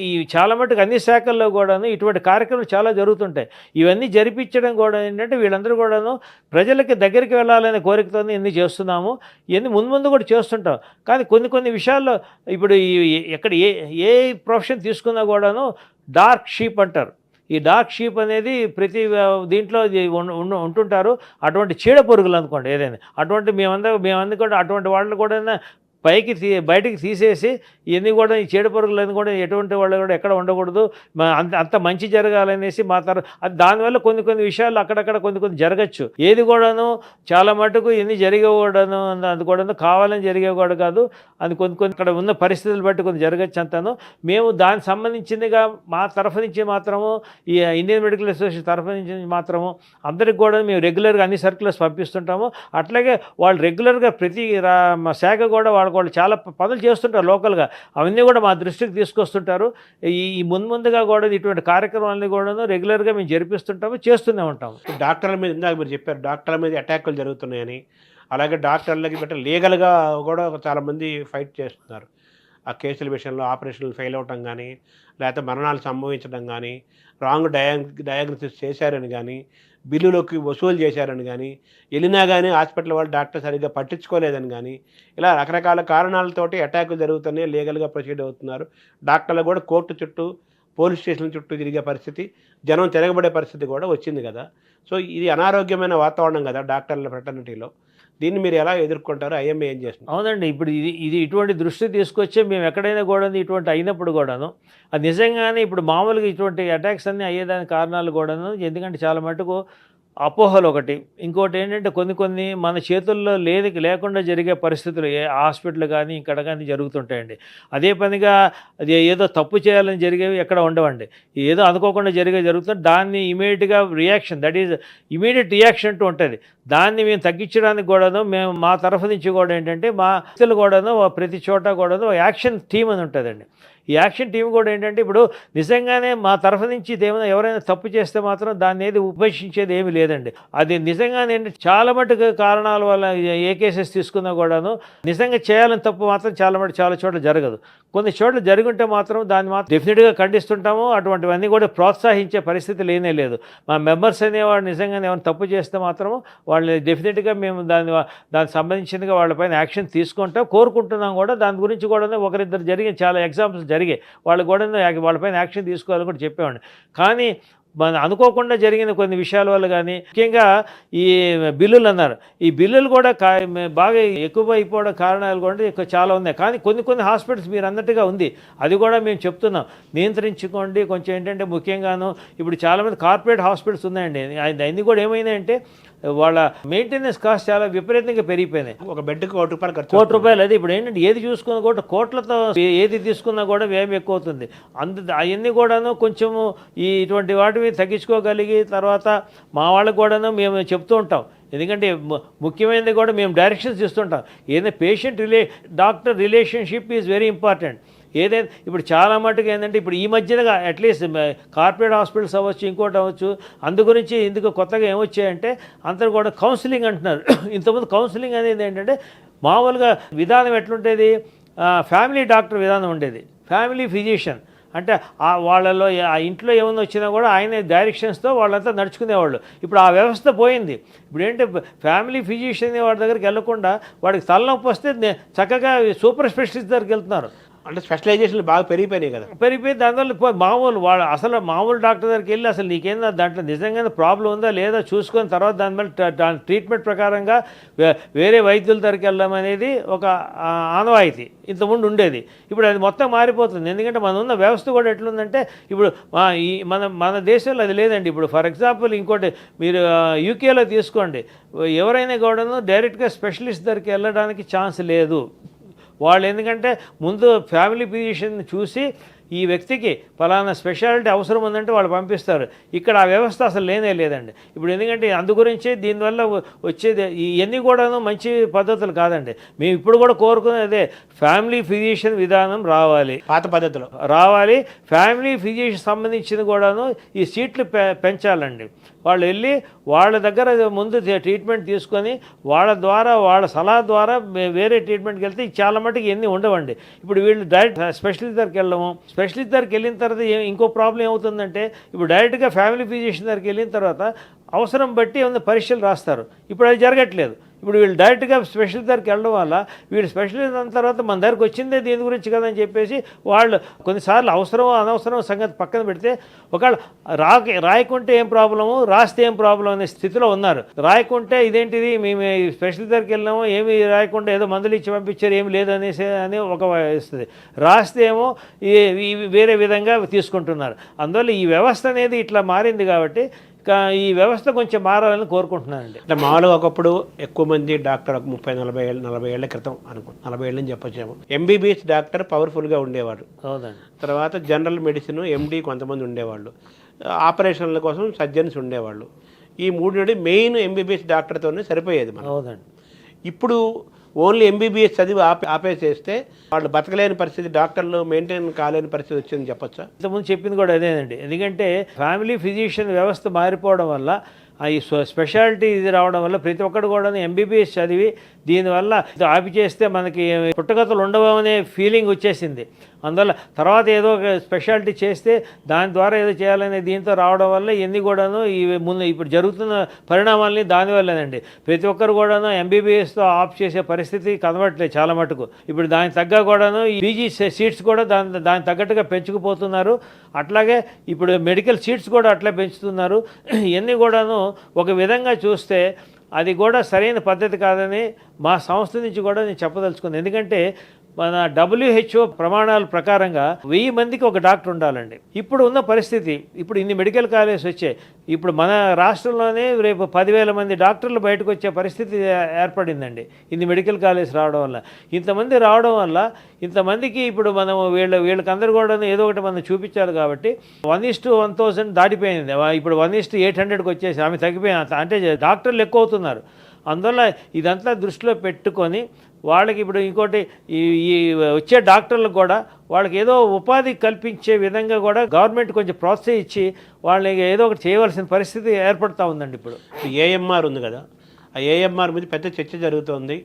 ఈ చాలా మటుకు అన్ని శాఖల్లో కూడాను ఇటువంటి కార్యక్రమాలు చాలా జరుగుతుంటాయి. ఇవన్నీ జరిపించడం కూడా ఏంటంటే వీళ్ళందరూ కూడాను ప్రజలకి దగ్గరికి వెళ్ళాలనే కోరికతో ఇవన్నీ చేస్తున్నాము. ఇవన్నీ ముందు కూడా చేస్తుంటాం. కానీ కొన్ని విషయాల్లో ఇప్పుడు ఎక్కడ ఏ ప్రొఫెషన్ తీసుకున్నా కూడాను డార్క్ షీప్ అంటారు. ఈ డార్క్ షీప్ అనేది ప్రతి దీంట్లో ఉంటుంటారు. అటువంటి చీడ పురుగులు అనుకోండి ఏదైనా, అటువంటి మేమందరూ కూడా అటువంటి వాళ్ళు కూడా బయటికి తీసేసి ఇవన్నీ కూడా ఈ చీడ పురుగులన్నీ కూడా ఎటువంటి వాళ్ళు కూడా ఎక్కడ ఉండకూడదు, అంత మంచి జరగాలనేసి మా దానివల్ల కొన్ని విషయాలు అక్కడక్కడ కొన్ని జరగచ్చు. ఏది కూడాను చాలా మటుకు ఇవన్నీ జరిగేకూడను, అది కూడా కావాలని జరిగేవాడు కాదు. అది కొన్ని అక్కడ ఉన్న పరిస్థితులు బట్టి కొన్ని జరగచ్చు అంతాను. మేము దానికి సంబంధించిందిగా మా తరఫు నుంచి మాత్రము ఈ ఇండియన్ మెడికల్ అసోసియేషన్ తరఫు నుంచి మాత్రము అందరికి కూడా మేము రెగ్యులర్గా అన్ని సర్క్యులర్స్ పంపిస్తుంటాము. అట్లాగే వాళ్ళు రెగ్యులర్గా ప్రతి శాఖ కూడా వాళ్ళు చాలా పనులు చేస్తుంటారు లోకల్గా, అవన్నీ కూడా మా దృష్టికి తీసుకొస్తుంటారు. ఈ ముందుగా కూడా ఇటువంటి కార్యక్రమాలన్నీ కూడా రెగ్యులర్గా మేము జరిపిస్తుంటాము, చేస్తూనే ఉంటాము. డాక్టర్ల మీద ఇందాక మీరు చెప్పారు డాక్టర్ల మీద అటాకులు జరుగుతున్నాయని, అలాగే డాక్టర్లకి బట్టి లీగల్గా కూడా చాలామంది ఫైట్ చేస్తున్నారు. ఆ కేసుల విషయంలో ఆపరేషన్లు ఫెయిల్ అవటం కానీ, లేకపోతే మరణాలు సంభవించడం కానీ, రాంగ్ డయాగ్నోసిస్ చేశారని కానీ, బిల్లులోకి వసూలు చేశారని కానీ, వెళ్ళినా కానీ హాస్పిటల్ వాళ్ళు డాక్టర్ సరిగ్గా పట్టించుకోలేదని కానీ, ఇలా రకరకాల కారణాలతోటి అటాకులు జరుగుతున్నాయి. లీగల్గా ప్రొసీడ్ అవుతున్నారు. డాక్టర్లు కూడా కోర్టు చుట్టూ పోలీస్ స్టేషన్ చుట్టూ తిరిగే పరిస్థితి, జనం తిరగబడే పరిస్థితి కూడా వచ్చింది కదా. సో ఇది అనారోగ్యమైన వాతావరణం కదా డాక్టర్ల ఫ్రెటర్నిటీలో. దీన్ని మీరు ఎలా ఎదుర్కొంటారు? ఐఎంఏ ఏం చేస్తుంది? అవునండి, ఇప్పుడు ఇది ఇటువంటి దృష్టి తీసుకొచ్చే మేము ఎక్కడైనా కూడా ఇటువంటి అయినప్పుడు కూడాను అది నిజంగానే ఇప్పుడు మామూలుగా ఇటువంటి అటాక్స్ అన్నీ అయ్యేదానికి కారణాలు కూడాను ఎందుకంటే చాలా మటుకు అపోహలు ఒకటి, ఇంకోటి ఏంటంటే కొన్ని మన చేతుల్లో లేకుండా జరిగే పరిస్థితులు హాస్పిటల్ కానీ ఇక్కడ కానీ జరుగుతుంటాయండి. అదే పనిగా అది ఏదో తప్పు చేయాలని జరిగేవి ఎక్కడ ఉండవండి. ఏదో అనుకోకుండా జరుగుతుంది. దాన్ని ఇమీడియట్గా reaction, that is immediate reaction అంటూ ఉంటుంది. దాన్ని మేము తగ్గించడానికి కూడాను మేము మా తరఫు నుంచి కూడా ఏంటంటే మా కూడాను ప్రతి చోట కూడాను యాక్షన్ టీమ్ అని ఉంటుందండి. ఈ యాక్షన్ టీం కూడా ఏంటంటే ఇప్పుడు నిజంగానే మా తరఫు నుంచి ఎవరైనా తప్పు చేస్తే మాత్రం దాన్ని ఏది ఉపేక్షించేది ఏమీ లేదండి. అది నిజంగానే ఏంటంటే చాలా మటుకు కారణాల వల్ల ఏ కేసెస్ తీసుకున్నా కూడాను నిజంగా చేయాలని తప్పు మాత్రం చాలా చోట్ల జరగదు. కొన్ని చోట్ల జరిగి ఉంటే మాత్రం దాన్ని మాత్రం డెఫినెట్గా ఖండిస్తుంటాము. అటువంటివన్నీ కూడా ప్రోత్సహించే పరిస్థితి లేనే లేదు. మా మెంబర్స్ అనేవాడు నిజంగానే ఏమైనా తప్పు చేస్తే మాత్రం వాళ్ళని డెఫినెట్గా మేము దానికి సంబంధించిందిగా వాళ్ళపైన యాక్షన్ తీసుకుంటాం, కోరుకుంటున్నాం కూడా. దాని గురించి కూడా ఒకరిద్దరు జరిగిన చాలా ఎగ్జాంపుల్స్ జరిగాయి. వాళ్ళు కూడా వాళ్ళపైన యాక్షన్ తీసుకోవాలని కూడా చెప్పేవాడిని. కానీ మన అనుకోకుండా జరిగిన కొన్ని విషయాల వల్ల కానీ, ముఖ్యంగా ఈ బిల్లులు అన్నారు, ఈ బిల్లులు కూడా బాగా ఎక్కువ అయిపోవడం కారణాలు కూడా చాలా ఉన్నాయి. కానీ కొన్ని హాస్పిటల్స్ మీరు అన్నట్టుగా ఉంది, అది కూడా మేము చెప్తున్నాం, నియంత్రించుకోండి. కొంచెం ఏంటంటే ముఖ్యంగాను ఇప్పుడు చాలామంది కార్పొరేట్ హాస్పిటల్స్ ఉన్నాయండి, అన్నీ కూడా ఏమైనాయంటే వాళ్ళ మెయింటెనెన్స్ కాస్ట్ చాలా విపరీతంగా పెరిగిపోయినాయి. ఒక బెడ్కి ₹1 రూపాయలు. అది ఇప్పుడు ఏంటంటే ఏది చూసుకున్నా కూడా కోట్లతో ఏది తీసుకున్నా కూడా వ్యయం ఎక్కువ అవుతుంది. అవన్నీ కూడాను కొంచెము ఇటువంటి వాటిని తగ్గించుకోగలిగి తర్వాత మా వాళ్ళకు కూడాను మేము చెప్తూ ఉంటాం. ఎందుకంటే ముఖ్యమైనది కూడా మేము డైరెక్షన్స్ ఇస్తుంటాం. ఏదైనా patient doctor relationship is very important. ఏదైనా ఇప్పుడు చాలా మటుకు ఏంటంటే ఇప్పుడు ఈ మధ్యనగా అట్లీస్ట్ కార్పొరేట్ హాస్పిటల్స్ అవ్వచ్చు, ఇంకోటి అవ్వచ్చు, అందు గురించి ఇందుకు కొత్తగా ఏమొచ్చాయంటే అందరూ కూడా కౌన్సిలింగ్ అంటున్నారు. ఇంతకుముందు కౌన్సిలింగ్ అనేది ఏంటంటే మామూలుగా విధానం ఎట్లుండేది, ఫ్యామిలీ డాక్టర్ విధానం ఉండేది, ఫ్యామిలీ ఫిజిషియన్ అంటే వాళ్ళలో ఆ ఇంట్లో ఏమైనా వచ్చినా కూడా ఆయన డైరెక్షన్స్తో వాళ్ళంతా నడుచుకునేవాళ్ళు. ఇప్పుడు ఆ వ్యవస్థ పోయింది. ఇప్పుడు ఏంటంటే ఫ్యామిలీ ఫిజిషియన్ వాడి దగ్గరికి వెళ్లకుండా వాడికి తలనొప్పి వస్తే చక్కగా సూపర్ స్పెషలిస్ట్ దగ్గరికి వెళ్తున్నారు. అంటే స్పెషలైజేషన్లు బాగా పెరిగిపోయినాయి కదా. పెరిగిపోయి దానివల్ల అసలు మామూలు డాక్టర్ దగ్గరికి వెళ్ళి అసలు నీకేందా దాంట్లో నిజంగానే ప్రాబ్లం ఉందా లేదా చూసుకొని తర్వాత దాని మీద దాని ట్రీట్మెంట్ ప్రకారంగా వేరే వైద్యుల దగ్గరికి వెళ్ళడం అనేది ఒక ఆనవాయితీ ఇంతకుముందు ఉండేది. ఇప్పుడు అది మొత్తం మారిపోతుంది. ఎందుకంటే మన ఉన్న వ్యవస్థ కూడా ఎట్లుందంటే ఇప్పుడు మన దేశంలో అది లేదండి. ఇప్పుడు ఫర్ ఎగ్జాంపుల్ ఇంకోటి మీరు యూకేలో తీసుకోండి, ఎవరైనా కూడాను డైరెక్ట్గా స్పెషలిస్ట్ దగ్గరికి వెళ్ళడానికి ఛాన్స్ లేదు. వాళ్ళు ఎందుకంటే ముందు ఫ్యామిలీ ఫిజిషియన్ చూసి ఈ వ్యక్తికి ఫలానా స్పెషాలిటీ అవసరం ఉందంటే వాళ్ళు పంపిస్తారు. ఇక్కడ ఆ వ్యవస్థ అసలు లేదండి ఇప్పుడు. ఎందుకంటే అందు గురించి దీనివల్ల వచ్చేది ఇవన్నీ కూడాను మంచి పద్ధతులు కాదండి. మేము ఇప్పుడు కూడా కోరుకునేదే ఫ్యామిలీ ఫిజిషియన్ విధానం రావాలి, పాత పద్ధతిలో రావాలి. ఫ్యామిలీ ఫిజిషియన్ సంబంధించింది కూడాను ఈ సీట్లు పెంచాలండి. వాళ్ళు వెళ్ళి వాళ్ళ దగ్గర ముందు ట్రీట్మెంట్ తీసుకొని వాళ్ళ సలహా ద్వారా వేరే ట్రీట్మెంట్కి వెళ్తే చాలా మటుకు ఎన్ని ఉండవండి. ఇప్పుడు వీళ్ళు డైరెక్ట్ స్పెషలిస్ట్ దగ్గరికి వెళ్ళడము, స్పెషలిస్ట్ దగ్గరికి వెళ్ళిన తర్వాత ఇంకో ప్రాబ్లం ఏమవుతుందంటే ఇప్పుడు డైరెక్ట్గా ఫ్యామిలీ ఫిజిషియన్ దగ్గరికి వెళ్ళిన తర్వాత అవసరం బట్టి ఏమైనా పరీక్షలు రాస్తారు. ఇప్పుడు అది జరగట్లేదు. ఇప్పుడు వీళ్ళు డైరెక్ట్గా స్పెషలిస్ట్ దగ్గరికి వెళ్ళడం వల్ల వీళ్ళు స్పెషలిస్ట్ అయిన తర్వాత మన దగ్గరికి వచ్చిందే దీని గురించి కదా అని చెప్పేసి వాళ్ళు కొన్నిసార్లు అవసరం అనవసరం సంగతి పక్కన పెడితే ఒకవేళ రాయకుంటే ఏం ప్రాబ్లము, రాస్తే ఏం ప్రాబ్లం అనే స్థితిలో ఉన్నారు. రాయకుంటే ఇదేంటిది మేము స్పెషలిస్ట్ దగ్గరికి వెళ్ళాము, ఏమి రాయకుండా ఏదో మందులు ఇచ్చి పంపించారు, ఏమి లేదనేసి అని ఒక ఇస్తుంది. రాస్తే ఏమో వేరే విధంగా తీసుకుంటున్నారు. అందువల్ల ఈ వ్యవస్థ అనేది ఇట్లా మారింది కాబట్టి ఈ వ్యవస్థ కొంచెం మారాలని కోరుకుంటున్నానండి. అంటే మామూలుగా ఒకప్పుడు ఎక్కువ మంది డాక్టర్ 30-40 ఏళ్ల క్రితం 40 ఏళ్ళని చెప్పొచ్చాము, ఎంబీబీఎస్ డాక్టర్ పవర్ఫుల్గా ఉండేవాడు. అవునండి. తర్వాత జనరల్ మెడిసిన్ ఎండి కొంతమంది ఉండేవాళ్ళు, ఆపరేషన్ల కోసం సర్జన్స్ ఉండేవాళ్ళు. ఈ మూడు మెయిన్ ఎంబీబీఎస్ డాక్టర్తోనే సరిపోయేది మనం. అవునండి. ఇప్పుడు ఓన్లీ ఎంబీబీఎస్ చదివి ఆపేసేస్తే వాళ్ళు బతకలేని పరిస్థితి, డాక్టర్లు మెయింటైన్ కాలేని పరిస్థితి వచ్చిందని చెప్పొచ్చా? ఇంతకుముందు చెప్పింది కూడా అదేనండి. ఎందుకంటే ఫ్యామిలీ ఫిజిషియన్ వ్యవస్థ మారిపోవడం వల్ల ఈ స్పెషాలిటీ ఇది రావడం వల్ల ప్రతి ఒక్కరు కూడా ఎంబీబీఎస్ చదివి దీనివల్ల ఆపి చేస్తే మనకి పుట్టగతులు ఉండవు అనే ఫీలింగ్ వచ్చేసింది. అందువల్ల తర్వాత ఏదో ఒక స్పెషాలిటీ చేస్తే దాని ద్వారా ఏదో చేయాలనే దీంతో రావడం వల్ల ఇవన్నీ కూడాను ఇప్పుడు జరుగుతున్న పరిణామాలని దానివల్లేనండి. ప్రతి ఒక్కరు కూడాను ఎంబీబీఎస్తో ఆఫ్ చేసే పరిస్థితి కనబడట్లేదు చాలా మటుకు. ఇప్పుడు దానికి తగ్గ కూడాను ఈ పీజీ సీట్స్ కూడా దానికి తగ్గట్టుగా పెంచుకుపోతున్నారు. అట్లాగే ఇప్పుడు మెడికల్ సీట్స్ కూడా అట్లా పెంచుతున్నారు. ఇవన్నీ కూడాను ఒక విధంగా చూస్తే అది కూడా సరైన పద్ధతి కాదని మా సంస్థ నుంచి కూడా నేను చెప్పదలుచుకున్నాను. ఎందుకంటే మన WHO ప్రమాణాల ప్రకారంగా 1000 మందికి ఒక డాక్టర్ ఉండాలండి. ఇప్పుడు ఉన్న పరిస్థితి, ఇప్పుడు ఇన్ని మెడికల్ కాలేజెస్ వచ్చాయి. ఇప్పుడు మన రాష్ట్రంలోనే రేపు 10,000 మంది డాక్టర్లు బయటకు వచ్చే పరిస్థితి ఏర్పడిందండి ఇన్ని మెడికల్ కాలేజెస్ రావడం వల్ల. ఇంతమంది రావడం వల్ల ఇంతమందికి ఇప్పుడు మనం వీళ్ళకందరూ కూడా ఏదో ఒకటి మనం చూపించాలి కాబట్టి 1:1000 దాటిపోయింది. ఇప్పుడు 1:800కి వచ్చేసి ఆమె తగ్గిపోయింది. అంటే డాక్టర్లు ఎక్కువ అవుతున్నారు. అందువల్ల ఇదంతా దృష్టిలో పెట్టుకొని వాళ్ళకి ఇప్పుడు ఇంకోటి ఈ వచ్చే డాక్టర్లకు కూడా వాళ్ళకి ఏదో ఉపాధి కల్పించే విధంగా కూడా గవర్నమెంట్ కొంచెం ప్రోత్సహించి వాళ్ళకి ఏదో ఒకటి చేయవలసిన పరిస్థితి ఏర్పడుతూ ఉందండి. ఇప్పుడు ఏఎంఆర్ ఉంది కదా, ఆ ఏఎంఆర్ మీద పెద్ద చర్చ జరుగుతోంది.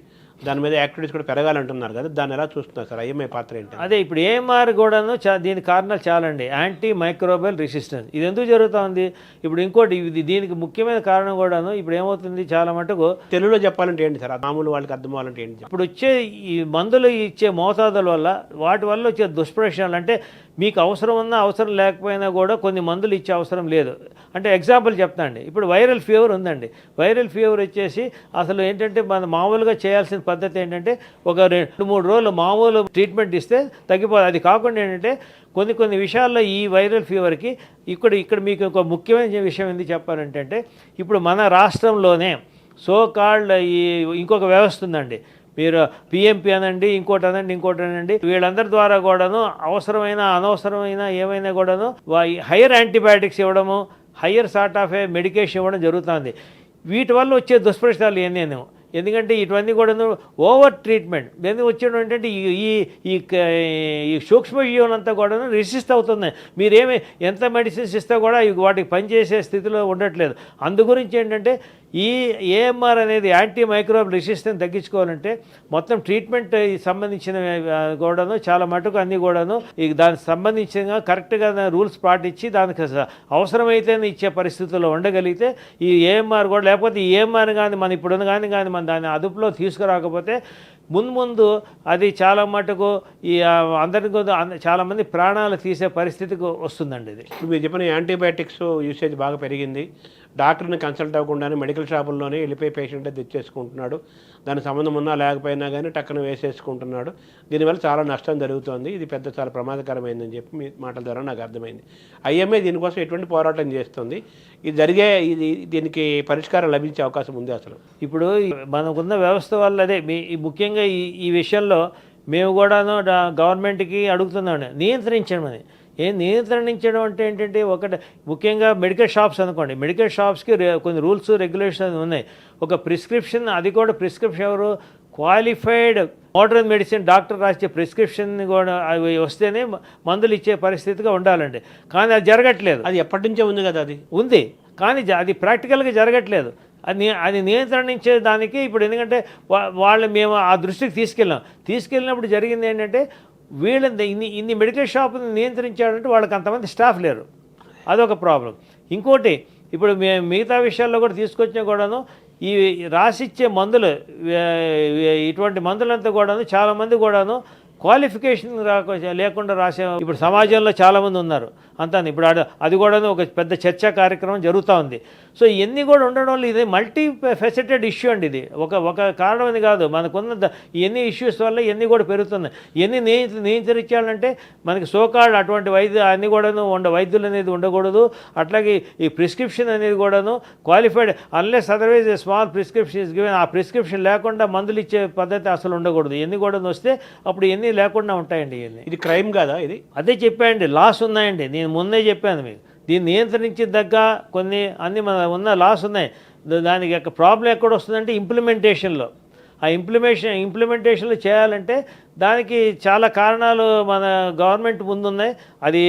దాని మీద యాక్టివిటీస్ కూడా పెరగాలంటున్నారు కదా, దాన్ని ఎలా చూస్తున్నారు సార్? ఐఎంఏ పాత్ర ఏంటి? అదే ఇప్పుడు ఏఎంఆర్ కూడాను దీనికి కారణాలు చాలా అండి. యాంటీ మైక్రోబియల్ రెసిస్టెన్స్ ఇది ఎందుకు జరుగుతుంది? ఇప్పుడు ఇంకోటి దీనికి ముఖ్యమైన కారణం కూడాను ఇప్పుడు ఏమవుతుంది, చాలా మటుకు తెలుగులో చెప్పాలంటే ఏంటి సార్? మామూలు వాళ్ళకి అర్థం అవ్వాలంటే ఏంటి? ఇప్పుడు వచ్చే ఈ మందులు ఇచ్చే మోతాదుల వల్ల వాటి వల్ల వచ్చే దుష్ప్రయోజనాలు అంటే మీకు అవసరం ఉన్నా అవసరం లేకపోయినా కూడా కొన్ని మందులు ఇచ్చే అవసరం లేదు. అంటే ఎగ్జాంపుల్ చెప్తా అండి. ఇప్పుడు వైరల్ ఫీవర్ ఉందండి. వైరల్ ఫీవర్ వచ్చేసి అసలు ఏంటంటే మన మామూలుగా చేయాల్సిన పద్ధతి ఏంటంటే ఒక 2-3 రోజులు మామూలు ట్రీట్మెంట్ ఇస్తే తగ్గిపోతుంది. అది కాకుండా ఏంటంటే కొన్ని విషయాల్లో ఈ వైరల్ ఫీవర్కి ఇక్కడ మీకు ఒక ముఖ్యమైన విషయం ఎందుకు చెప్పాలంటే ఇప్పుడు మన రాష్ట్రంలోనే సో కాల్డ్ ఇంకొక వ్యవస్థ ఉందండి. మీరు పిఎంపి అనండి, ఇంకోటి అనండి, వీళ్ళందరి ద్వారా కూడాను అవసరమైన అనవసరమైన ఏమైనా కూడాను హయ్యర్ యాంటీబయాటిక్స్ ఇవ్వడము, హయ్యర్ సార్ట్ ఆఫ్ మెడికేషన్ ఇవ్వడం జరుగుతుంది. వీటి వల్ల వచ్చే దుష్ప్రయోజనాలు ఎన్నేమో. ఎందుకంటే ఇటువన్నీ కూడా ఓవర్ ట్రీట్మెంట్ ఎందుకు వచ్చేయడం ఏంటంటే ఈ సూక్ష్మజీవులంతా కూడా రెసిస్ట్ అవుతున్నాయి. మీరేమి ఎంత మెడిసిన్స్ ఇస్తే కూడా వాటికి పనిచేసే స్థితిలో ఉండట్లేదు. అందు గురించి ఏంటంటే ఈ ఏఎంఆర్ అనేది యాంటీ మైక్రోబ్ రెసిస్టెన్స్ తగ్గించుకోవాలంటే మొత్తం ట్రీట్మెంట్ సంబంధించిన కూడాను చాలా మటుకు అన్నీ కూడాను దానికి సంబంధించిన కరెక్ట్గా రూల్స్ పాటించి దానికి అవసరమైతేనే ఇచ్చే పరిస్థితుల్లో ఉండగలిగితే ఈ ఏఎంఆర్ కూడా, లేకపోతే ఈ ఏఎంఆర్ కానీ మన ఇప్పుడున్న కానీ మన దాన్ని అదుపులో తీసుకురాకపోతే ముందు అది చాలా మటుకు ఈ అందరికీ చాలామంది ప్రాణాలు తీసే పరిస్థితికి వస్తుందండి. ఇది మీరు చెప్పిన యాంటీబయాటిక్స్ యూసేజ్ బాగా పెరిగింది. డాక్టర్ని కన్సల్ట్ అవ్వకుండానే మెడికల్ షాపుల్లోనే వెళ్ళిపోయి పేషెంట్ తెచ్చేసుకుంటున్నాడు. దానికి సంబంధం ఉన్నా లేకపోయినా కానీ టక్కున వేసేసుకుంటున్నాడు. దీనివల్ల చాలా నష్టం జరుగుతోంది. ఇది చాలా ప్రమాదకరమైందని చెప్పి మీ మాటల ద్వారా నాకు అర్థమైంది. ఐఎంఏ దీనికోసం ఎటువంటి పోరాటం చేస్తుంది? దీనికి పరిష్కారం లభించే అవకాశం ఉంది అసలు? ఇప్పుడు మనకున్న వ్యవస్థ వల్ల అదే ముఖ్యంగా ఈ విషయంలో మేము కూడాను గవర్నమెంట్కి అడుగుతున్నాం నియంత్రించమని. నియంత్రించడం అంటే ఏంటంటే ఒకటి ముఖ్యంగా మెడికల్ షాప్స్ అనుకోండి. మెడికల్ షాప్స్కి కొన్ని రూల్స్ రెగ్యులేషన్స్ ఉన్నాయి. ఒక ప్రిస్క్రిప్షన్, అది కూడా ప్రిస్క్రిప్షన్ ఎవరు క్వాలిఫైడ్ మోడర్న్ మెడిసిన్ డాక్టర్ రాసే ప్రిస్క్రిప్షన్ కూడా అవి వస్తేనే మందులు ఇచ్చే పరిస్థితిగా ఉండాలండి. కానీ అది జరగట్లేదు. అది ఎప్పటి నుంచే ఉంది కదా, అది ఉంది కానీ అది ప్రాక్టికల్గా జరగట్లేదు. అది నియంత్రించే దానికి ఇప్పుడు ఎందుకంటే మేము ఆ దృష్టికి తీసుకెళ్ళినప్పుడు జరిగింది ఏంటంటే వీళ్ళని ఇన్ని మెడికల్ షాపుని నియంత్రించాడంటే వాళ్ళకి అంతమంది స్టాఫ్ లేరు. అదొక ప్రాబ్లం. ఇంకోటి ఇప్పుడు మిగతా విషయాల్లో కూడా తీసుకొచ్చినా కూడాను ఈ రాసిచ్చే మందులు, ఇటువంటి మందులంతా కూడాను చాలామంది కూడాను క్వాలిఫికేషన్ లేకుండా రాసే ఇప్పుడు సమాజంలో చాలామంది ఉన్నారు అంతా. ఇప్పుడు అది కూడా ఒక పెద్ద చర్చా కార్యక్రమం జరుగుతూ ఉంది. సో ఇవన్నీ కూడా ఉండడం వల్ల ఇది మల్టీ ఫెసెటెడ్ ఇష్యూ అండి. ఇది ఒక కారణం అని కాదు, మనకున్న ఇవన్నీ ఇష్యూస్ వల్ల ఇవన్నీ కూడా పెరుగుతున్నాయి. ఇవన్నీ నియంత్రించాలంటే మనకి సోకాల్డ్ అటువంటి అన్నీ కూడాను వైద్యులు అనేది ఉండకూడదు. అట్లాగే ఈ ప్రిస్క్రిప్షన్ అనేది కూడాను qualified unless otherwise small prescription is given. ఆ ప్రిస్క్రిప్షన్ లేకుండా మందులు ఇచ్చే పద్ధతి అసలు ఉండకూడదు. ఇవన్నీ కూడా వస్తే అప్పుడు ఇవన్నీ లేకుండా ఉంటాయండి. ఇవన్నీ ఇది క్రైమ్ కాదా? ఇది అదే చెప్పాయండి, లాస్ ఉన్నాయండి. నేను ముందే చెప్పాను మీకు. దీన్ని నియంత్రించేదగ్గ అన్ని మన ఉన్న లాస్ ఉన్నాయి. దానికి యొక్క ప్రాబ్లం ఎక్కడ వస్తుందంటే ఇంప్లిమెంటేషన్లో. ఆ ఇంప్లిమెంటేషన్లు చేయాలంటే దానికి చాలా కారణాలు మన గవర్నమెంట్ ముందున్నాయి. అది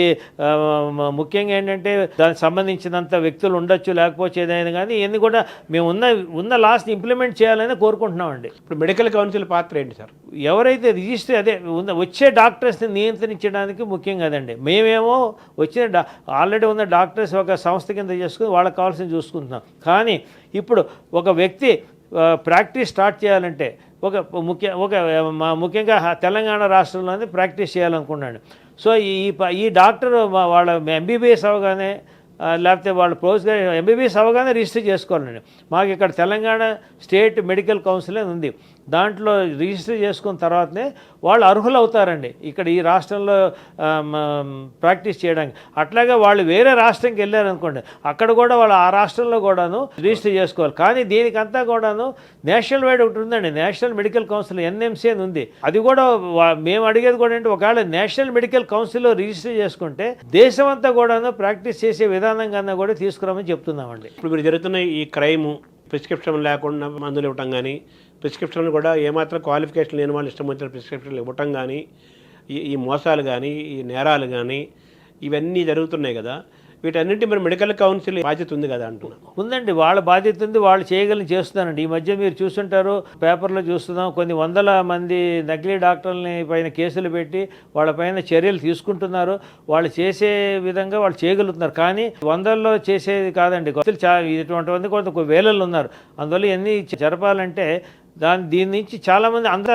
ముఖ్యంగా ఏంటంటే దానికి సంబంధించినంత వ్యక్తులు ఉండొచ్చు, లేకపోతే ఏదైనా కానీ ఇవన్నీ కూడా మేము ఉన్న లాస్ని ఇంప్లిమెంట్ చేయాలని కోరుకుంటున్నామండి. ఇప్పుడు మెడికల్ కౌన్సిల్ పాత్ర ఏంటి సార్? ఎవరైతే రిజిస్టర్ వచ్చే డాక్టర్స్ని నియంత్రించడానికి ముఖ్యంగా అదండి. మేమేమో ఆల్రెడీ ఉన్న డాక్టర్స్ ఒక సంస్థ కింద చేసుకుని వాళ్ళకి కావాల్సింది చూసుకుంటున్నాం. కానీ ఇప్పుడు ఒక వ్యక్తి ప్రాక్టీస్ స్టార్ట్ చేయాలంటే ముఖ్యంగా తెలంగాణ రాష్ట్రంలోనే ప్రాక్టీస్ చేయాలనుకున్నాడు. సో ఈ డాక్టర్ వాళ్ళ ఎంబీబీఎస్ అవగానే లేకపోతే వాళ్ళు ఎంబీబీఎస్ అవగానే రిజిస్టర్ చేసుకోవాలండి. మాకు ఇక్కడ తెలంగాణ స్టేట్ మెడికల్ కౌన్సిల్ అని ఉంది. దాంట్లో రిజిస్టర్ చేసుకున్న తర్వాతనే వాళ్ళు అర్హులు అవుతారండి ఇక్కడ ఈ రాష్ట్రంలో ప్రాక్టీస్ చేయడానికి. అట్లాగే వాళ్ళు వేరే రాష్ట్రంకి వెళ్ళారనుకోండి, అక్కడ కూడా వాళ్ళు ఆ రాష్ట్రంలో కూడాను రిజిస్టర్ చేసుకోవాలి. కానీ దీనికంతా కూడాను నేషనల్ వైడ్ ఒకటి ఉందండి, నేషనల్ మెడికల్ కౌన్సిల్ ఎన్ఎంసీ అని ఉంది. అది కూడా మేము అడిగేది కూడా ఏంటి, ఒకవేళ నేషనల్ మెడికల్ కౌన్సిల్లో రిజిస్టర్ చేసుకుంటే దేశం అంతా కూడాను ప్రాక్టీస్ చేసే విధానం కన్నా కూడా తీసుకురామని చెప్తున్నామండి. ఇప్పుడు మీరు జరుగుతున్న ఈ క్రైము, ప్రిస్క్రిప్షన్ లేకుండా మందులు ఇవ్వటం కానీ, ప్రిస్క్రిప్షన్ కూడా ఏమాత్రం క్వాలిఫికేషన్ లేని వాళ్ళు ఇష్టం వచ్చిన ప్రిస్క్రిప్షన్లు ఇవ్వటం కానీ, ఈ మోసాలు కానీ, ఈ నేరాలు కానీ ఇవన్నీ జరుగుతున్నాయి కదా. వీటన్నింటి మరి మెడికల్ కౌన్సిల్ బాధ్యత ఉంది కదా అంటున్నా. ఉందండి, వాళ్ళ బాధ్యత ఉంది, వాళ్ళు చేయగలిగి చేస్తున్నారండి. ఈ మధ్య మీరు చూస్తుంటారు, పేపర్లో చూస్తున్నాం, కొన్ని వందల మంది నకిలీ డాక్టర్లని పైన కేసులు పెట్టి వాళ్ళపైన చర్యలు తీసుకుంటున్నారు. వాళ్ళు చేసే విధంగా వాళ్ళు చేయగలుగుతున్నారు. కానీ వందల్లో చేసేది కాదండి, ఇటువంటి మంది కొంత వేలల్లో ఉన్నారు. అందువల్ల ఇవన్నీ జరపాలంటే దీని నుంచి చాలామంది అంత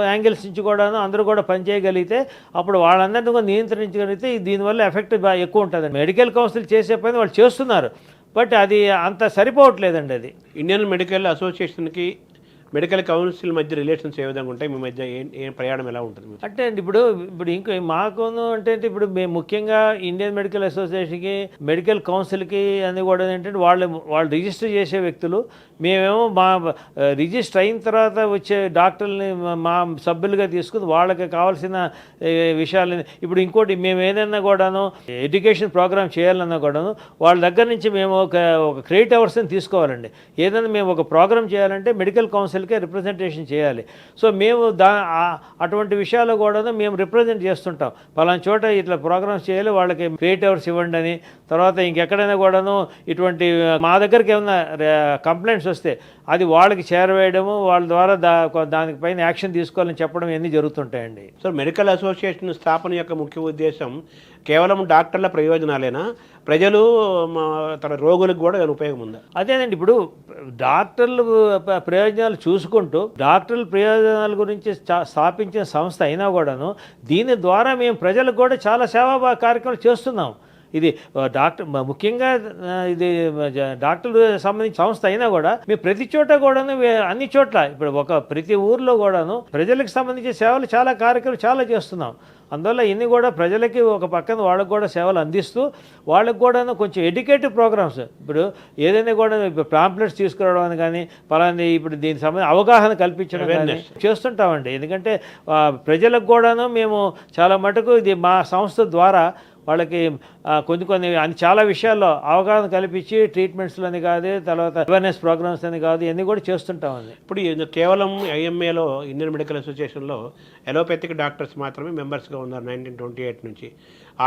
యాంగిల్స్ నుంచి కూడాను అందరూ కూడా పనిచేయగలిగితే అప్పుడు వాళ్ళందరినీ కూడా నియంత్రించగలిగితే దీనివల్ల ఎఫెక్ట్ బాగా ఎక్కువ ఉంటుంది. మెడికల్ కౌన్సిల్ చేసే పని వాళ్ళు చేస్తున్నారు, బట్ అది అంత సరిపోవట్లేదండి. అది ఇండియన్ మెడికల్ అసోసియేషన్కి మెడికల్ కౌన్సిల్ మధ్య రిలేషన్స్ ఏ విధంగా ఉంటాయి? మీ మధ్య ఏం ప్రయాణం ఎలా ఉంటుంది? అంటే అండి ఇప్పుడు ఇంకో మాకును అంటే ఇప్పుడు మేము ముఖ్యంగా ఇండియన్ మెడికల్ అసోసియేషన్కి మెడికల్ కౌన్సిల్కి అని కూడా ఏంటంటే వాళ్ళు రిజిస్టర్ చేసే వ్యక్తులు, మేమేమో మా రిజిస్టర్ అయిన తర్వాత వచ్చే డాక్టర్ని మా సభ్యులుగా తీసుకుని వాళ్ళకి కావాల్సిన విషయాలని ఇప్పుడు ఇంకోటి మేము ఏదైనా కూడాను ఎడ్యుకేషన్ ప్రోగ్రామ్ చేయాలన్నా కూడాను వాళ్ళ దగ్గర నుంచి మేము ఒక క్రెడిట్ అవర్స్ని తీసుకోవాలండి. ఏదైనా మేము ఒక ప్రోగ్రామ్ చేయాలంటే మెడికల్ కౌన్సిల్కే రిప్రజెంటేషన్ చేయాలి. సో మేము అటువంటి విషయాలు కూడాను మేము రిప్రజెంట్ చేస్తుంటాం. పలానా చోట ఇట్లా ప్రోగ్రామ్స్ చేయాలి, వాళ్ళకి క్రెడిట్ అవర్స్ ఇవ్వండి అని. తర్వాత ఇంకెక్కడైనా కూడాను ఇటువంటి మా దగ్గరికి ఏమైనా కంప్లైంట్స్ వస్తే అది వాళ్ళకి చేరవేయడము, వాళ్ళ ద్వారా దానిపైన యాక్షన్ తీసుకోవాలని చెప్పడం ఇవన్నీ జరుగుతుంటాయండి. సో మెడికల్ అసోసియేషన్ స్థాపన యొక్క ముఖ్య ఉద్దేశం కేవలం డాక్టర్ల ప్రయోజనాలేనా, ప్రజలు తన రోగులకు కూడా ఉపయోగం ఉందా? అదేనండి, ఇప్పుడు డాక్టర్లు ప్రయోజనాలు చూసుకుంటూ డాక్టర్ల ప్రయోజనాల గురించి స్థాపించిన సంస్థ అయినా కూడాను దీని ద్వారా మేము ప్రజలకు కూడా చాలా సేవా కార్యక్రమాలు చేస్తున్నాం. ఇది ముఖ్యంగా ఇది డాక్టర్లు సంబంధించిన సంస్థ అయినా కూడా మేము ప్రతి చోట కూడాను అన్ని చోట్ల ఇప్పుడు ప్రతి ఊర్లో కూడాను ప్రజలకు సంబంధించిన సేవలు చాలా కార్యక్రమాలు చాలా చేస్తున్నాం. అందువల్ల ఇన్ని కూడా ప్రజలకి ఒక పక్కన వాళ్ళకు కూడా సేవలు అందిస్తూ వాళ్ళకు కూడా కొంచెం ఎడ్యుకేటివ్ ప్రోగ్రామ్స్ ఇప్పుడు ఏదైనా కూడా పాంప్లెట్స్ తీసుకురావడం అని కానీ పలాని ఇప్పుడు దీనికి సంబంధించి అవగాహన కల్పించడం కానీ చేస్తుంటామండి. ఎందుకంటే ప్రజలకు కూడాను మేము చాలా మటుకు ఇది మా సంస్థ ద్వారా వాళ్ళకి కొన్ని చాలా విషయాల్లో అవగాహన కల్పించి ట్రీట్మెంట్స్లని కాదు, తర్వాత అవేర్నెస్ ప్రోగ్రామ్స్ అని కాదు, ఇవన్నీ కూడా చేస్తుంటామండి. ఇప్పుడు కేవలం ఐఎంఏలో ఇండియన్ మెడికల్ అసోసియేషన్లో ఎలోపతిక్ డాక్టర్స్ మాత్రమే మెంబర్స్గా ఉన్నారు 1928 నుంచి.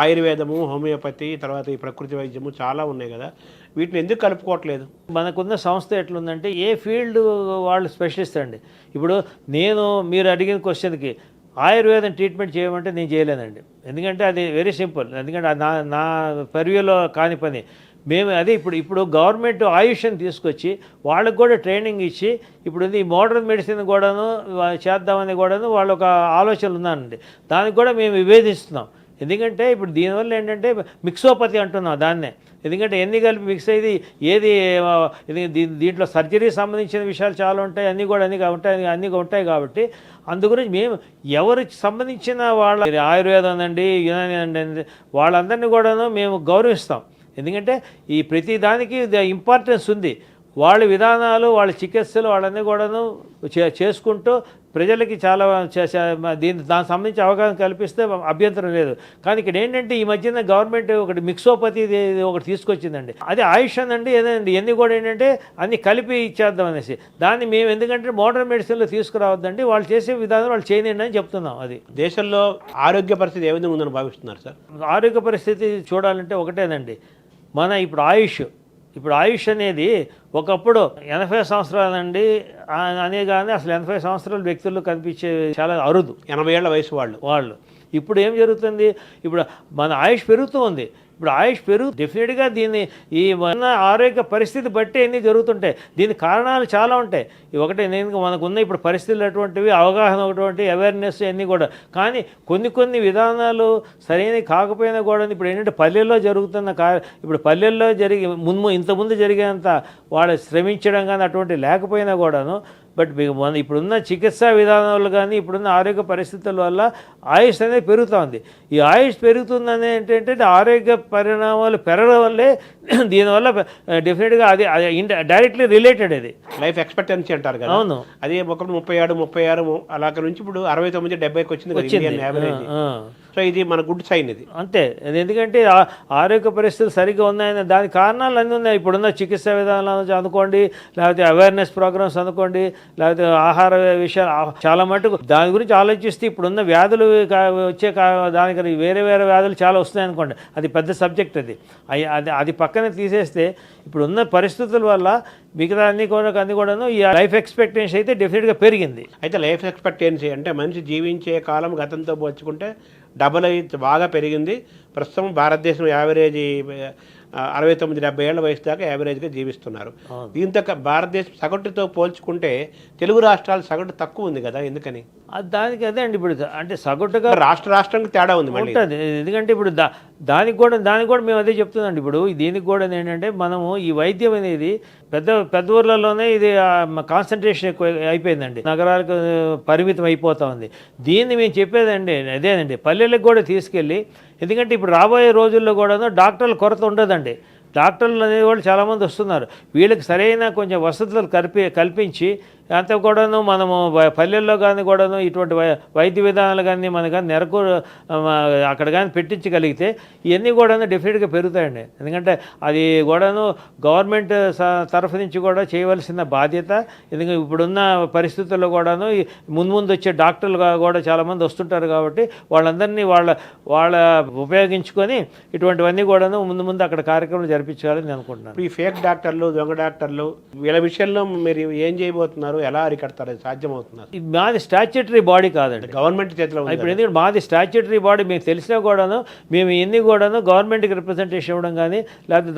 ఆయుర్వేదము, హోమియోపతి, తర్వాత ఈ ప్రకృతి వైద్యము చాలా ఉన్నాయి కదా, వీటిని ఎందుకు కలుపుకోవట్లేదు? మనకున్న సంస్థ ఎట్లుందంటే ఏ ఫీల్డ్ వాళ్ళు స్పెషలిస్ట్ అండి. ఇప్పుడు మీరు అడిగిన క్వశ్చన్కి ఆయుర్వేదం ట్రీట్మెంట్ చేయమంటే నేను చేయలేనండి. ఎందుకంటే అది వెరీ సింపుల్, ఎందుకంటే నా పర్వ్యూలో కాని పని. మేము అదే ఇప్పుడు గవర్నమెంట్ ఆయుష్ని తీసుకొచ్చి వాళ్ళకు కూడా ట్రైనింగ్ ఇచ్చి ఇప్పుడు ఈ మోడర్న్ మెడిసిన్ కూడాను చేద్దామని కూడాను వాళ్ళు ఒక ఆలోచనలు ఉన్నానండి. దానికి కూడా మేము విభేదిస్తున్నాం. ఎందుకంటే ఇప్పుడు దీనివల్ల ఏంటంటే మిక్సోపతి అంటున్నాం దాన్నే. ఎందుకంటే ఎన్ని కలిపి మిక్స్ అయ్యి దీంట్లో సర్జరీకి సంబంధించిన విషయాలు చాలా ఉంటాయి, అన్నీ ఉంటాయి కాబట్టి అందుగురించి మేము ఎవరికి సంబంధించిన వాళ్ళ ఆయుర్వేదం అండి, యునాని అండి, వాళ్ళందరినీ కూడాను మేము గౌరవిస్తాం. ఎందుకంటే ఈ ప్రతి దానికి ఇంపార్టెన్స్ ఉంది. వాళ్ళ విధానాలు, వాళ్ళ చికిత్సలు వాళ్ళన్నీ కూడాను చేసుకుంటూ ప్రజలకి చాలా దానికి సంబంధించి అవగాహన కల్పిస్తే అభ్యంతరం లేదు. కానీ ఇక్కడ ఏంటంటే ఈ మధ్యన గవర్నమెంట్ ఒకటి మిక్సోపతి ఒకటి తీసుకొచ్చిందండి. అది ఆయుష్ అండి, ఏదండి ఇవన్నీ కూడా ఏంటంటే అన్ని కలిపి ఇచ్చేద్దాం అనేసి దాన్ని మేము ఎందుకంటే మోడర్న్ మెడిసిన్లో తీసుకురావద్దండి, వాళ్ళు చేసే విధానం వాళ్ళు చేయనండి అని చెప్తున్నాం. అది దేశంలో ఆరోగ్య పరిస్థితి ఏ విధంగా ఉందని భావిస్తున్నారు సార్? ఆరోగ్య పరిస్థితి చూడాలంటే ఒకటేనండి, ఇప్పుడు ఆయుష్ అనేది ఒకప్పుడు 80 సంవత్సరాలండి అనే కానీ అసలు 80 సంవత్సరాల వ్యక్తులు కనిపించే చాలా అరుదు. 80 ఏళ్ల వయసు వాళ్ళు ఇప్పుడు ఏం జరుగుతుంది, ఇప్పుడు మన ఆయుష్ పెరుగుతూ ఉంది. ఇప్పుడు ఆయుష్ డెఫినెట్గా దీన్ని ఈ మన ఆరోగ్య పరిస్థితి బట్టి అన్నీ జరుగుతుంటాయి. దీనికి కారణాలు చాలా ఉంటాయి. ఒకటే మనకున్న ఇప్పుడు పరిస్థితులు అటువంటివి, అవగాహన ఒకటి, అవేర్నెస్ అన్నీ కూడా. కానీ కొన్ని విధానాలు సరైనవి కాకపోయినా కూడా ఇప్పుడు ఏంటంటే పల్లెల్లో జరుగుతున్న ఇప్పుడు పల్లెల్లో ఇంతకుముందు జరిగేంత వాళ్ళు శ్రమించడం కానీ అటువంటివి లేకపోయినా కూడాను, బట్ మన ఇప్పుడున్న చికిత్సా విధానాలు కానీ ఇప్పుడున్న ఆరోగ్య పరిస్థితుల వల్ల ఆయుష్ అనేది పెరుగుతుంది. ఈ ఆయుష్ పెరుగుతుందని ఏంటంటే ఆరోగ్య పరిణామాలు పెరగడం వల్లే దీనివల్ల డెఫినెట్గా అది డైరెక్ట్లీ రిలేటెడ్. అది లైఫ్ ఎక్స్పెక్టెన్సీ అంటారు కదా. అవును, అది ఒకప్పుడు 37, 36 అలాగ నుంచి ఇప్పుడు 69, 70కి వచ్చింది. సో ఇది మన గుడ్ సైన్ ఇది. అంతే. అది ఎందుకంటే ఆరోగ్య పరిస్థితులు సరిగ్గా ఉన్నాయని దానికి కారణాలు అన్నీ ఉన్నాయి. ఇప్పుడున్న చికిత్సా విధానాలు అనుకోండి, లేకపోతే అవేర్నెస్ ప్రోగ్రామ్స్ అనుకోండి, లేకపోతే ఆహార విషయాలు చాలా మటుకు దాని గురించి ఆలోచిస్తే ఇప్పుడున్న వ్యాధులు దానికి వేరే వేరే వ్యాధులు చాలా వస్తున్నాయి అనుకోండి, అది పెద్ద సబ్జెక్ట్. అది పక్కన తీసేస్తే ఇప్పుడున్న పరిస్థితుల వల్ల మిగతా అన్ని కూడాను ఈ లైఫ్ ఎక్స్పెక్టెన్సీ అయితే డెఫినెట్గా పెరిగింది. అయితే లైఫ్ ఎక్స్పెక్టెన్సీ అంటే మనిషి జీవించే కాలం గతంతో పోల్చుకుంటే డబల్ అయితే బాగా పెరిగింది. ప్రస్తుతం భారతదేశం యావరేజ్ 69-70 ఏళ్ల వయసు దాకా యావరేజ్గా జీవిస్తున్నారు. దీంతో భారతదేశం సగటుతో పోల్చుకుంటే తెలుగు రాష్ట్రాలు సగటు తక్కువ ఉంది కదా, ఎందుకని? దానికి అదే అండి, ఇప్పుడు అంటే సగటుగా రాష్ట్రానికి తేడా ఉంది ఉంటుంది. ఎందుకంటే ఇప్పుడు దానికి కూడా మేము అదే చెప్తుందండి. ఇప్పుడు దీనికి కూడా ఏంటంటే మనము ఈ వైద్యం అనేది పెద్ద ఊర్లలోనే ఇది కాన్సన్ట్రేషన్ ఎక్కువ అయిపోయిందండి, నగరాలకు పరిమితం అయిపోతా ఉంది. దీన్ని మేము చెప్పేదండి అదేనండి, పల్లెలకు కూడా తీసుకెళ్ళి, ఎందుకంటే ఇప్పుడు రాబోయే రోజుల్లో కూడా డాక్టర్ల కొరత ఉండదండి. డాక్టర్లు అనేది వాళ్ళు చాలామంది వస్తున్నారు. వీళ్ళకి సరైన కొంచెం వసతులు కల్పించి అంతా కూడాను మనము పల్లెల్లో కానీ కూడాను ఇటువంటి వైద్య విధానాలు కానీ మనకు కానీ అక్కడ కానీ పెట్టించగలిగితే ఇవన్నీ కూడాను డెఫినెట్గా పెరుగుతాయండి. ఎందుకంటే అది కూడాను గవర్నమెంట్ తరఫు నుంచి కూడా చేయవలసిన బాధ్యత. ఎందుకంటే ఇప్పుడున్న పరిస్థితుల్లో కూడాను ముందు వచ్చే డాక్టర్లు కూడా చాలామంది వస్తుంటారు కాబట్టి వాళ్ళందరినీ వాళ్ళ ఉపయోగించుకొని ఇటువంటివన్నీ కూడాను ముందు అక్కడ కార్యక్రమం జరిపించాలని నేను అనుకుంటున్నాను. ఈ ఫేక్ డాక్టర్లు, దొంగ డాక్టర్లు వీళ్ళ విషయంలో మీరు ఏం చేయబోతున్నారు, ఎలా అరికడతారు, సాధ్యమవుతున్నారు? మాది స్టాచ్యుటరీ బాడీ కాదండి, గవర్నమెంట్ చేతిలో. ఇప్పుడు ఎందుకంటే మాది స్టాచ్యుటరీ బాడీ, మీకు తెలిసినా కూడాను మేము ఎన్ని కూడాను గవర్నమెంట్కి రిప్రజెంటేషన్ ఇవ్వడం కానీ లేకపోతే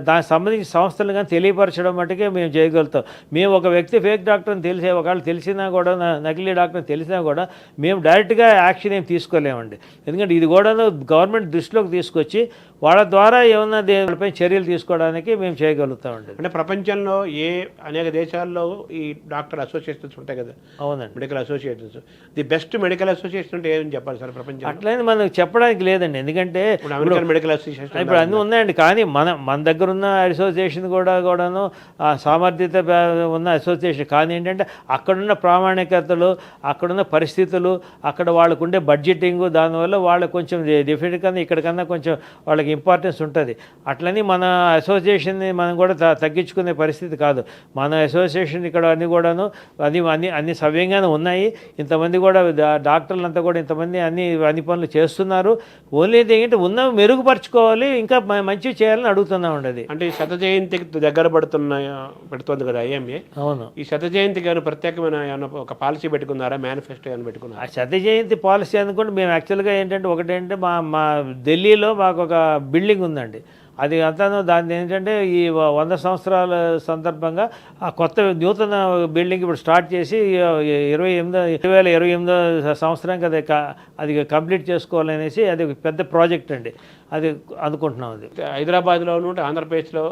దానికి సంబంధించిన సంస్థలు కానీ తెలియపరచడం మటుకే మేము చేయగలుగుతాం. మేము ఒక వ్యక్తి ఫేక్ డాక్టర్ అని ఒకవేళ తెలిసినా కూడా, నకిలీ డాక్టర్ తెలిసినా కూడా మేము డైరెక్ట్గా యాక్షన్ ఏం తీసుకోలేమండి. ఎందుకంటే ఇది కూడాను గవర్నమెంట్ దృష్టిలోకి తీసుకొచ్చి వాళ్ళ ద్వారా ఏమన్నా దేనిపై చర్యలు తీసుకోవడానికి మేము చేయగలుగుతామండి. అంటే ప్రపంచంలో అనేక దేశాల్లో ఈ డాక్టర్ అసోసియేషన్స్ ఉంటాయి కదా. అవునండి, medical associations. The best medical association అంటే ఏమని చెప్పాలి సార్ ప్రపంచం? అట్లనే మనకు చెప్పడానికి లేదండి, ఎందుకంటే అమెరికన్ మెడికల్ అసోసియేషన్ ఇప్పుడు అన్నీ ఉన్నాయండి. కానీ మన దగ్గర ఉన్న అసోసియేషన్ కూడాను సామర్థ్యత ఉన్న అసోసియేషన్. కానీ ఏంటంటే అక్కడున్న ప్రామాణికతలు, అక్కడున్న పరిస్థితులు, అక్కడ వాళ్ళకు ఉండే బడ్జెటింగ్, దానివల్ల వాళ్ళకు కొంచెం డెఫినెట్గా ఇక్కడికన్నా కొంచెం వాళ్ళకి ఇంపార్టెన్స్ ఉంటుంది. అట్లని మన అసోసియేషన్ని మనం కూడా తగ్గించుకునే పరిస్థితి కాదు. మన అసోసియేషన్ ఇక్కడ అన్నీ కూడాను అన్ని సవ్యంగానే ఉన్నాయి. ఇంతమంది కూడా డాక్టర్లు అంతా కూడా ఇంతమంది అన్ని పనులు చేస్తున్నారు. ఓన్లీ ఏంటంటే ఉన్నవి మెరుగుపరచుకోవాలి, ఇంకా మంచివి చేయాలని అడుగుతున్నామండి. అది అంటే ఈ శత జయంతికి దగ్గర పెడుతుంది కదా ఐఎంఏ. అవును, ఈ శత జయంతికి ఏమైనా ప్రత్యేకమైన ఒక పాలసీ పెట్టుకున్నారా, మేనిఫెస్టో ఏమైనా పెట్టుకున్నారా? ఆ శత జయంతి పాలసీ అనుకోండి, మేము యాక్చువల్గా ఏంటంటే ఒకటేంటే మా ఢిల్లీలో మాకు ఒక బిల్డింగ్ ఉందండి. అది అంతాను దాన్ని ఏంటంటే ఈ 100 సంవత్సరాల సందర్భంగా ఆ కొత్త నూతన బిల్డింగ్ ఇప్పుడు స్టార్ట్ చేసి 2028 సంవత్సరానికి అది కంప్లీట్ చేసుకోవాలనేసి అది ఒక పెద్ద ప్రాజెక్ట్ అండి. అది అనుకుంటున్నాం. అది హైదరాబాద్లో ఆంధ్రప్రదేశ్లో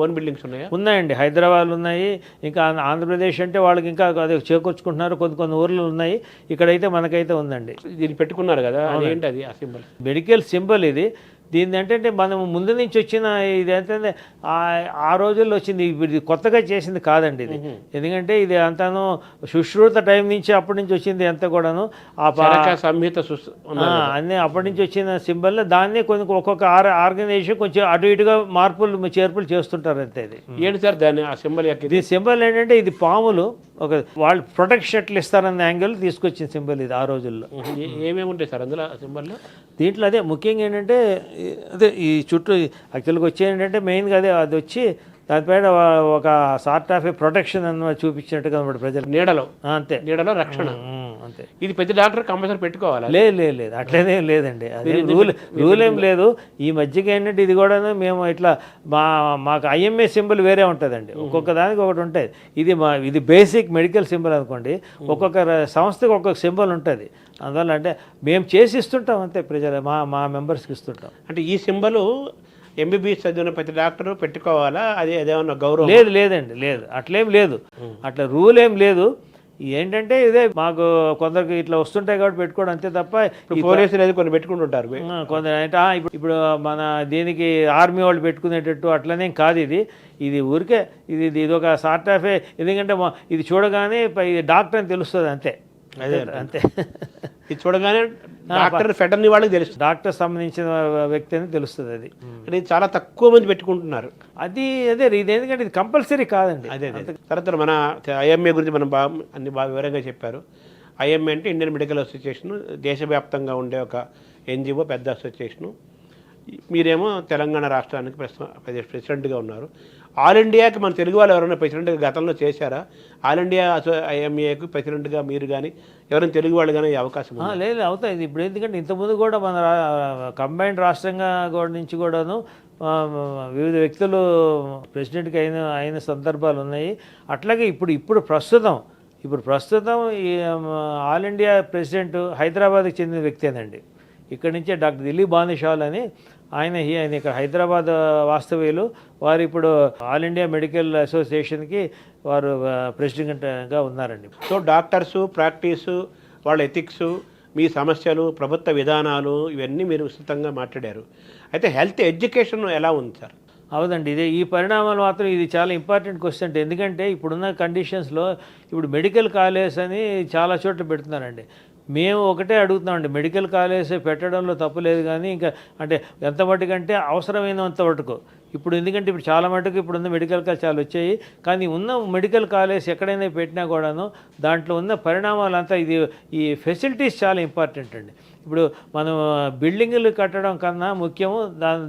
ఓన్ బిల్డింగ్స్ ఉన్నాయా? ఉన్నాయండి, హైదరాబాద్లో ఉన్నాయి. ఇంకా ఆంధ్రప్రదేశ్ అంటే వాళ్ళకి ఇంకా అది చేకూర్చుకుంటున్నారు. కొన్ని ఊర్లు ఉన్నాయి. ఇక్కడైతే మనకైతే ఉందండి. దీన్ని పెట్టుకున్నారు కదా, అదేంటి అది ఆ సింబల్? మెడికల్ సింబల్ ఇది. దీన్ని ఏంటంటే మనం ముందు నుంచి వచ్చిన ఇది ఏంటంటే ఆ రోజుల్లో వచ్చింది, ఇది కొత్తగా చేసింది కాదండి. ఇది ఎందుకంటే ఇది అంతాను సుశ్రుత టైం నుంచి అప్పటి నుంచి వచ్చింది. అంతా కూడాను సంహిత అన్నీ అప్పటి నుంచి వచ్చిన సింబల్. దాన్ని ఒక్కొక్క ఆర్గనైజేషన్ కొంచెం అటు ఇటుగా చేర్పులు చేస్తుంటారు అంతే. ఇది ఏంటి సార్ దాన్ని ఆ సింబల్? ఇది సింబల్ ఏంటంటే ఇది పాములు వాళ్ళు ప్రొటెక్షన్ ఎట్లు ఇస్తారన్న యాంగిల్ తీసుకొచ్చిన సింబల్ ఇది ఆ రోజుల్లో. ఏమేమి ఉంటాయి సార్ అందులో సింబల్లో? దీంట్లో అదే ముఖ్యంగా ఏంటంటే అదే ఈ చుట్టూ యాక్చువల్గా వచ్చే ఏంటంటే మెయిన్గా అది వచ్చి దానిపైన ఒక సార్ట్ ఆఫ్ ఏ ప్రొటెక్షన్ అన్నమాట చూపించినట్టుగా అనమాట ప్రజలు. నీడలో అంతే, నీడలో రక్షణ అంతే. ఇది ప్రతి డాక్టర్ కంపల్సరీ పెట్టుకోవాలి? లేదు, అట్లనే లేదండి. అదే రూల్ ఏం లేదు. ఈ మధ్యగా ఏంటంటే ఇది కూడా మేము ఇట్లా మాకు ఐఎంఏ సింబల్ వేరే ఉంటుందండి. ఒక్కొక్క దానికి ఒకటి ఉంటుంది. ఇది బేసిక్ మెడికల్ సింబల్ అనుకోండి. ఒక్కొక్క సంస్థకి ఒక్కొక్క సింబల్ ఉంటుంది. అందువల్ల అంటే మేము చేసి ఇస్తుంటాం అంతే, ప్రజలు మా మెంబర్స్కి ఇస్తుంటాం. అంటే ఈ సింబలు ఎంబీబీఎస్ చదివిన ప్రతి డాక్టరు పెట్టుకోవాలా? అదేమన్నా గౌరవం? లేదండి, లేదు, అట్లేం లేదు. అట్లా రూల్ ఏం లేదు. ఏంటంటే ఇదే మాకు కొందరికి ఇట్లా వస్తుంటాయి కాబట్టి పెట్టుకోవడం అంతే తప్ప. పోలీసులు అది కొన్ని పెట్టుకుంటుంటారు కొందరు. అంటే ఇప్పుడు మన దీనికి ఆర్మీ వాళ్ళు పెట్టుకునేటట్టు అట్లనేం కాదు. ఇది ఊరికే ఇది ఒక సార్ట్ ఆఫ్. ఎందుకంటే ఇది చూడగానే ఇది డాక్టర్ అని తెలుస్తుంది అంతే. అదే అంతే. ఇది చూడగానే డాక్టర్ ఫెడర్ని వాళ్ళకి తెలుస్తుంది, డాక్టర్ సంబంధించిన వ్యక్తి అని తెలుస్తుంది అది. అంటే ఇది చాలా తక్కువ మంది పెట్టుకుంటున్నారు. అదే ఇది ఎందుకంటే ఇది కంపల్సరీ కాదండి. అదే తర్వాత మన ఐఎంఏ గురించి మనం బాగా వివరంగా చెప్పారు. ఐఎంఏ అంటే ఇండియన్ మెడికల్ అసోసియేషన్, దేశవ్యాప్తంగా ఉండే ఒక ఎన్జిఓ, పెద్ద అసోసియేషను. మీరేమో తెలంగాణ రాష్ట్రానికి ప్రెసిడెంట్గా ఉన్నారు. ఆల్ ఇండియాకి మన తెలుగు వాళ్ళు ఎవరైనా ప్రెసిడెంట్గా గతంలో చేశారా? ఆల్ ఇండియా ఐఎంఏకు ప్రెసిడెంట్గా మీరు కానీ ఎవరైనా తెలుగు వాళ్ళు కానీ అవకాశం ఉందా? లేదు, అవుతాయి ఇప్పుడు. ఎందుకంటే ఇంతకుముందు కూడా మన కంబైన్డ్ రాష్ట్రంగా కూడా నుంచి కూడాను వివిధ వ్యక్తులు ప్రెసిడెంట్కి అయిన సందర్భాలు ఉన్నాయి. అట్లాగే ఇప్పుడు ప్రస్తుతం ఈ ఆల్ ఇండియా ప్రెసిడెంట్ హైదరాబాద్కి చెందిన వ్యక్తేనండి. ఇక్కడి నుంచే డాక్టర్ దిలీప్ బానిషాల్ అని ఆయన ఇక్కడ హైదరాబాద్ వాస్తవ్యులు. వారు ఇప్పుడు ఆల్ ఇండియా మెడికల్ అసోసియేషన్కి వారు ప్రెసిడెంట్గా ఉన్నారండి. సో డాక్టర్సు, ప్రాక్టీసు, వాళ్ళ ఎథిక్సు, మీ సమస్యలు, ప్రభుత్వ విధానాలు, ఇవన్నీ మీరు విస్తృతంగా మాట్లాడారు. అయితే హెల్త్ ఎడ్యుకేషన్ ఎలా ఉంది సార్? అవునండి, ఈ పరిణామాలు మాత్రం ఇది చాలా ఇంపార్టెంట్ క్వశ్చన్. ఎందుకంటే ఇప్పుడున్న కండిషన్స్లో ఇప్పుడు మెడికల్ కాలేజ్ అని చాలా చోట్ల పెడుతున్నారండి. మేము ఒకటే అడుగుతున్నామండి, మెడికల్ కాలేజ్ పెట్టడంలో తప్పులేదు, కానీ ఇంకా అంటే ఎంత మటుకంటే అవసరమైనంత మటుకు. ఎందుకంటే ఇప్పుడు చాలా మటుకు ఇప్పుడున్న మెడికల్ కాలేజ్ చాలా వచ్చాయి, కానీ ఉన్న మెడికల్ కాలేజ్ ఎక్కడైనా పెట్టినా కూడాను దాంట్లో ఉన్న పరిణామాలంతా ఈ ఫెసిలిటీస్ చాలా ఇంపార్టెంట్ అండి. ఇప్పుడు మనం బిల్డింగులు కట్టడం కన్నా ముఖ్యము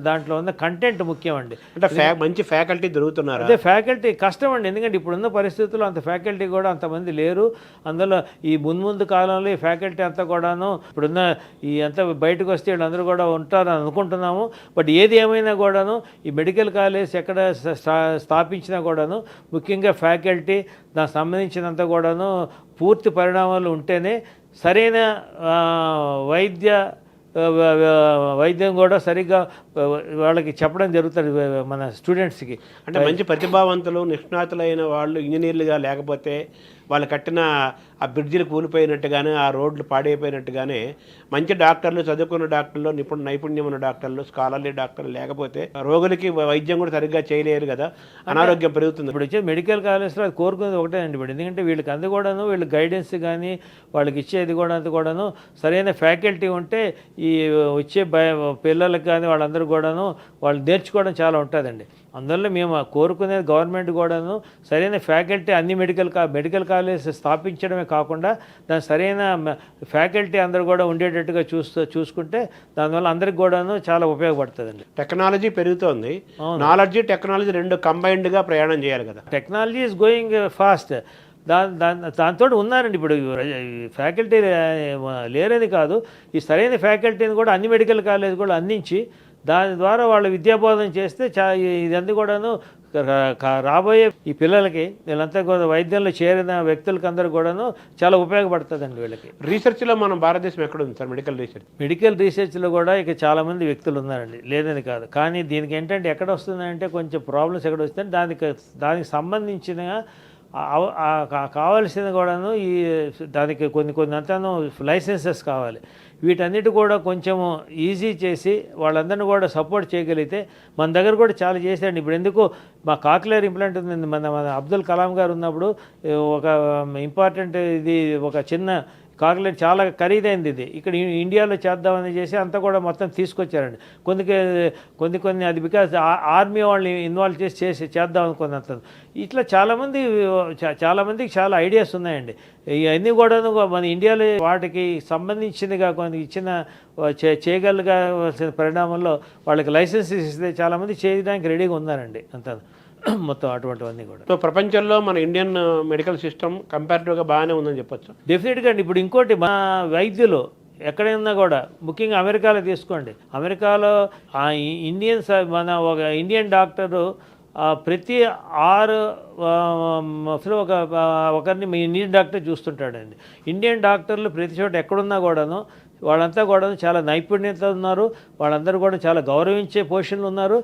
దాంట్లో ఉన్న కంటెంట్ ముఖ్యం అండి. అంటే మంచి ఫ్యాకల్టీ దొరుకుతున్నారు. అదే ఫ్యాకల్టీ కష్టం అండి, ఎందుకంటే ఇప్పుడున్న పరిస్థితుల్లో అంత ఫ్యాకల్టీ కూడా అంతమంది లేరు. అందులో ఈ ముందు కాలంలో ఈ ఫ్యాకల్టీ అంతా కూడాను ఇప్పుడున్న అంతా బయటకు వస్తే వీళ్ళందరూ కూడా ఉంటారని అనుకుంటున్నాము. బట్ ఏది ఏమైనా కూడాను ఈ మెడికల్ కాలేజ్ ఎక్కడ స్థాపించినా కూడాను ముఖ్యంగా ఫ్యాకల్టీ దానికి సంబంధించినంత కూడాను పూర్తి పరిణామాలు ఉంటేనే సరైన వైద్యం కూడా సరిగ్గా వాళ్ళకి చెప్పడం జరుగుతుంది మన స్టూడెంట్స్కి. అంటే మంచి ప్రతిభావంతులు, నిష్ణాతులైన వాళ్ళు ఇంజనీర్లుగా లేకపోతే వాళ్ళు కట్టిన ఆ బ్రిడ్జిలు కూలిపోయినట్టుగానే, ఆ రోడ్లు పాడైపోయినట్టుగానే మంచి డాక్టర్లు, చదువుకున్న డాక్టర్లు, నైపుణ్యం ఉన్న డాక్టర్లు, స్కాలర్లీ డాక్టర్లు లేకపోతే రోగులకి వైద్యం కూడా సరిగ్గా చేయలేరు కదా, అనారోగ్యం పెరుగుతుంది. ఇప్పుడు వచ్చే మెడికల్ కాలేజ్లో అది కోరుకునేది ఒకటే అండి ఇప్పుడు. ఎందుకంటే వీళ్ళకి అందు కూడాను వీళ్ళ గైడెన్స్ కానీ వాళ్ళకి ఇచ్చేది కూడా అంత కూడాను సరైన ఫ్యాకల్టీ ఉంటే ఈ వచ్చే పిల్లలకు కానీ వాళ్ళందరూ కూడాను వాళ్ళు నేర్చుకోవడం చాలా ఉంటుందండి. అందువల్ల మేము కోరుకునేది గవర్నమెంట్ కూడాను సరైన ఫ్యాకల్టీ అన్ని మెడికల్ కాలేజ్ స్థాపించడమే కాకుండా దాని సరైన ఫ్యాకల్టీ అందరూ కూడా ఉండేటట్టుగా చూసుకుంటే దానివల్ల అందరికి కూడాను చాలా ఉపయోగపడుతుందండి. టెక్నాలజీ పెరుగుతోంది, నాలెడ్జ్ టెక్నాలజీ రెండు కంబైన్డ్గా ప్రయాణం చేయాలి కదా. Technology is going fast. దాంతో ఉన్నారండి ఇప్పుడు ఫ్యాకల్టీ లేరని కాదు, ఈ సరైన ఫ్యాకల్టీని కూడా అన్ని మెడికల్ కాలేజ్ కూడా అందించి దాని ద్వారా వాళ్ళు విద్యాబోధన చేస్తే ఇదంతా కూడాను రాబోయే ఈ పిల్లలకి వీళ్ళంతా కూడా వైద్యంలో చేరిన వ్యక్తులకి అందరూ కూడాను చాలా ఉపయోగపడుతుందండి వీళ్ళకి. రీసెర్చ్లో మన భారతదేశం ఎక్కడ ఉంది సార్? మెడికల్ రీసెర్చ్లో కూడా ఇక చాలామంది వ్యక్తులు ఉన్నారండి, లేదని కాదు. కానీ దీనికి ఏంటంటే ఎక్కడ వస్తుందంటే కొంచెం ప్రాబ్లమ్స్ ఎక్కడ వస్తుందంటే దానికి సంబంధించిన కావాల్సింది కూడాను దానికి కొన్ని అంతాను లైసెన్సెస్ కావాలి. వీటన్నిటి కూడా కొంచెము ఈజీ చేసి వాళ్ళందరినీ కూడా సపోర్ట్ చేయగలిగితే మన దగ్గర కూడా చాలా చేశారండి. ఇప్పుడు ఎందుకు మా కాక్లియర్ ఇంప్లాంట్ ఉంది, మన అబ్దుల్ కలాం గారు ఉన్నప్పుడు ఒక ఇంపార్టెంట్ ఒక చిన్న కాక్లియర్ చాలా ఖరీదైంది ఇక్కడ ఇండియాలో చేద్దామని చేసి అంతా కూడా మొత్తం తీసుకొచ్చారండి. కొన్ని అది బికాజ్ ఆర్మీ వాళ్ళని ఇన్వాల్వ్ చేసి చేద్దాం అనుకున్నంత. ఇట్లా చాలామందికి చాలా ఐడియాస్ ఉన్నాయండి. ఇవన్నీ కూడా మన ఇండియాలో వాటికి సంబంధించినగా కొన్ని చేయగలగాల్సిన పరిణామంలో వాళ్ళకి లైసెన్సెస్ ఇస్తే చాలామంది చేయడానికి రెడీగా ఉన్నారండి అంతా మొత్తం అటువంటివన్నీ కూడా. సో ప్రపంచంలో మన ఇండియన్ మెడికల్ సిస్టమ్ కంపారిటివ్గా బాగానే ఉందని చెప్పొచ్చు. డెఫినెట్గా అండి. ఇప్పుడు ఇంకోటి మన వైద్యులు ఎక్కడైనా కూడా ముఖ్యంగా అమెరికాలో తీసుకోండి, అమెరికాలో మన ఒక ఇండియన్ డాక్టరు ప్రతి 6 ఒకరిని ఇండియన్ డాక్టర్ చూస్తుంటాడండి. ఇండియన్ డాక్టర్లు ప్రతి చోట ఎక్కడున్నా కూడాను వాళ్ళంతా కూడా చాలా నైపుణ్యత ఉన్నారు, వాళ్ళందరూ కూడా చాలా గౌరవించే పొజిషన్లు ఉన్నారు.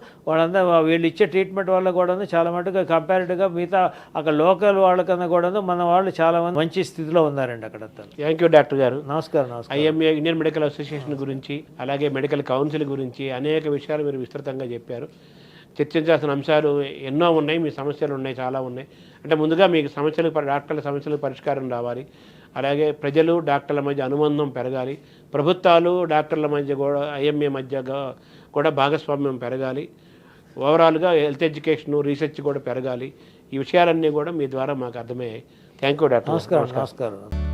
వీళ్ళు ఇచ్చే ట్రీట్మెంట్ వల్ల కూడా చాలా మటుగా కంపారిటివ్గా మిగతా అక్కడ లోకల్ వాళ్ళకన్నా కూడా మన వాళ్ళు చాలా మంచి స్థితిలో ఉన్నారండి అక్కడంతా. థ్యాంక్ యూ డాక్టర్ గారు. నమస్కారం. ఐఎంఏ ఇండియన్ మెడికల్ అసోసియేషన్ గురించి, అలాగే మెడికల్ కౌన్సిల్ గురించి అనేక విషయాలు మీరు విస్తృతంగా చెప్పారు. చర్చించాల్సిన అంశాలు ఎన్నో ఉన్నాయి, మీ సమస్యలు ఉన్నాయి, చాలా ఉన్నాయి. అంటే ముందుగా మీకు డాక్టర్ల సమస్యలకు పరిష్కారం రావాలి, అలాగే ప్రజలు డాక్టర్ల మధ్య అనుబంధం పెరగాలి, ప్రభుత్వాలు డాక్టర్ల మధ్య కూడా ఐఎంఏ మధ్య కూడా భాగస్వామ్యం పెరగాలి, ఓవరాల్గా హెల్త్ ఎడ్యుకేషను రీసెర్చ్ కూడా పెరగాలి. ఈ విషయాలన్నీ కూడా మీ ద్వారా మాకు అర్థమయ్యాయి. Thank you doctor. నమస్కారం.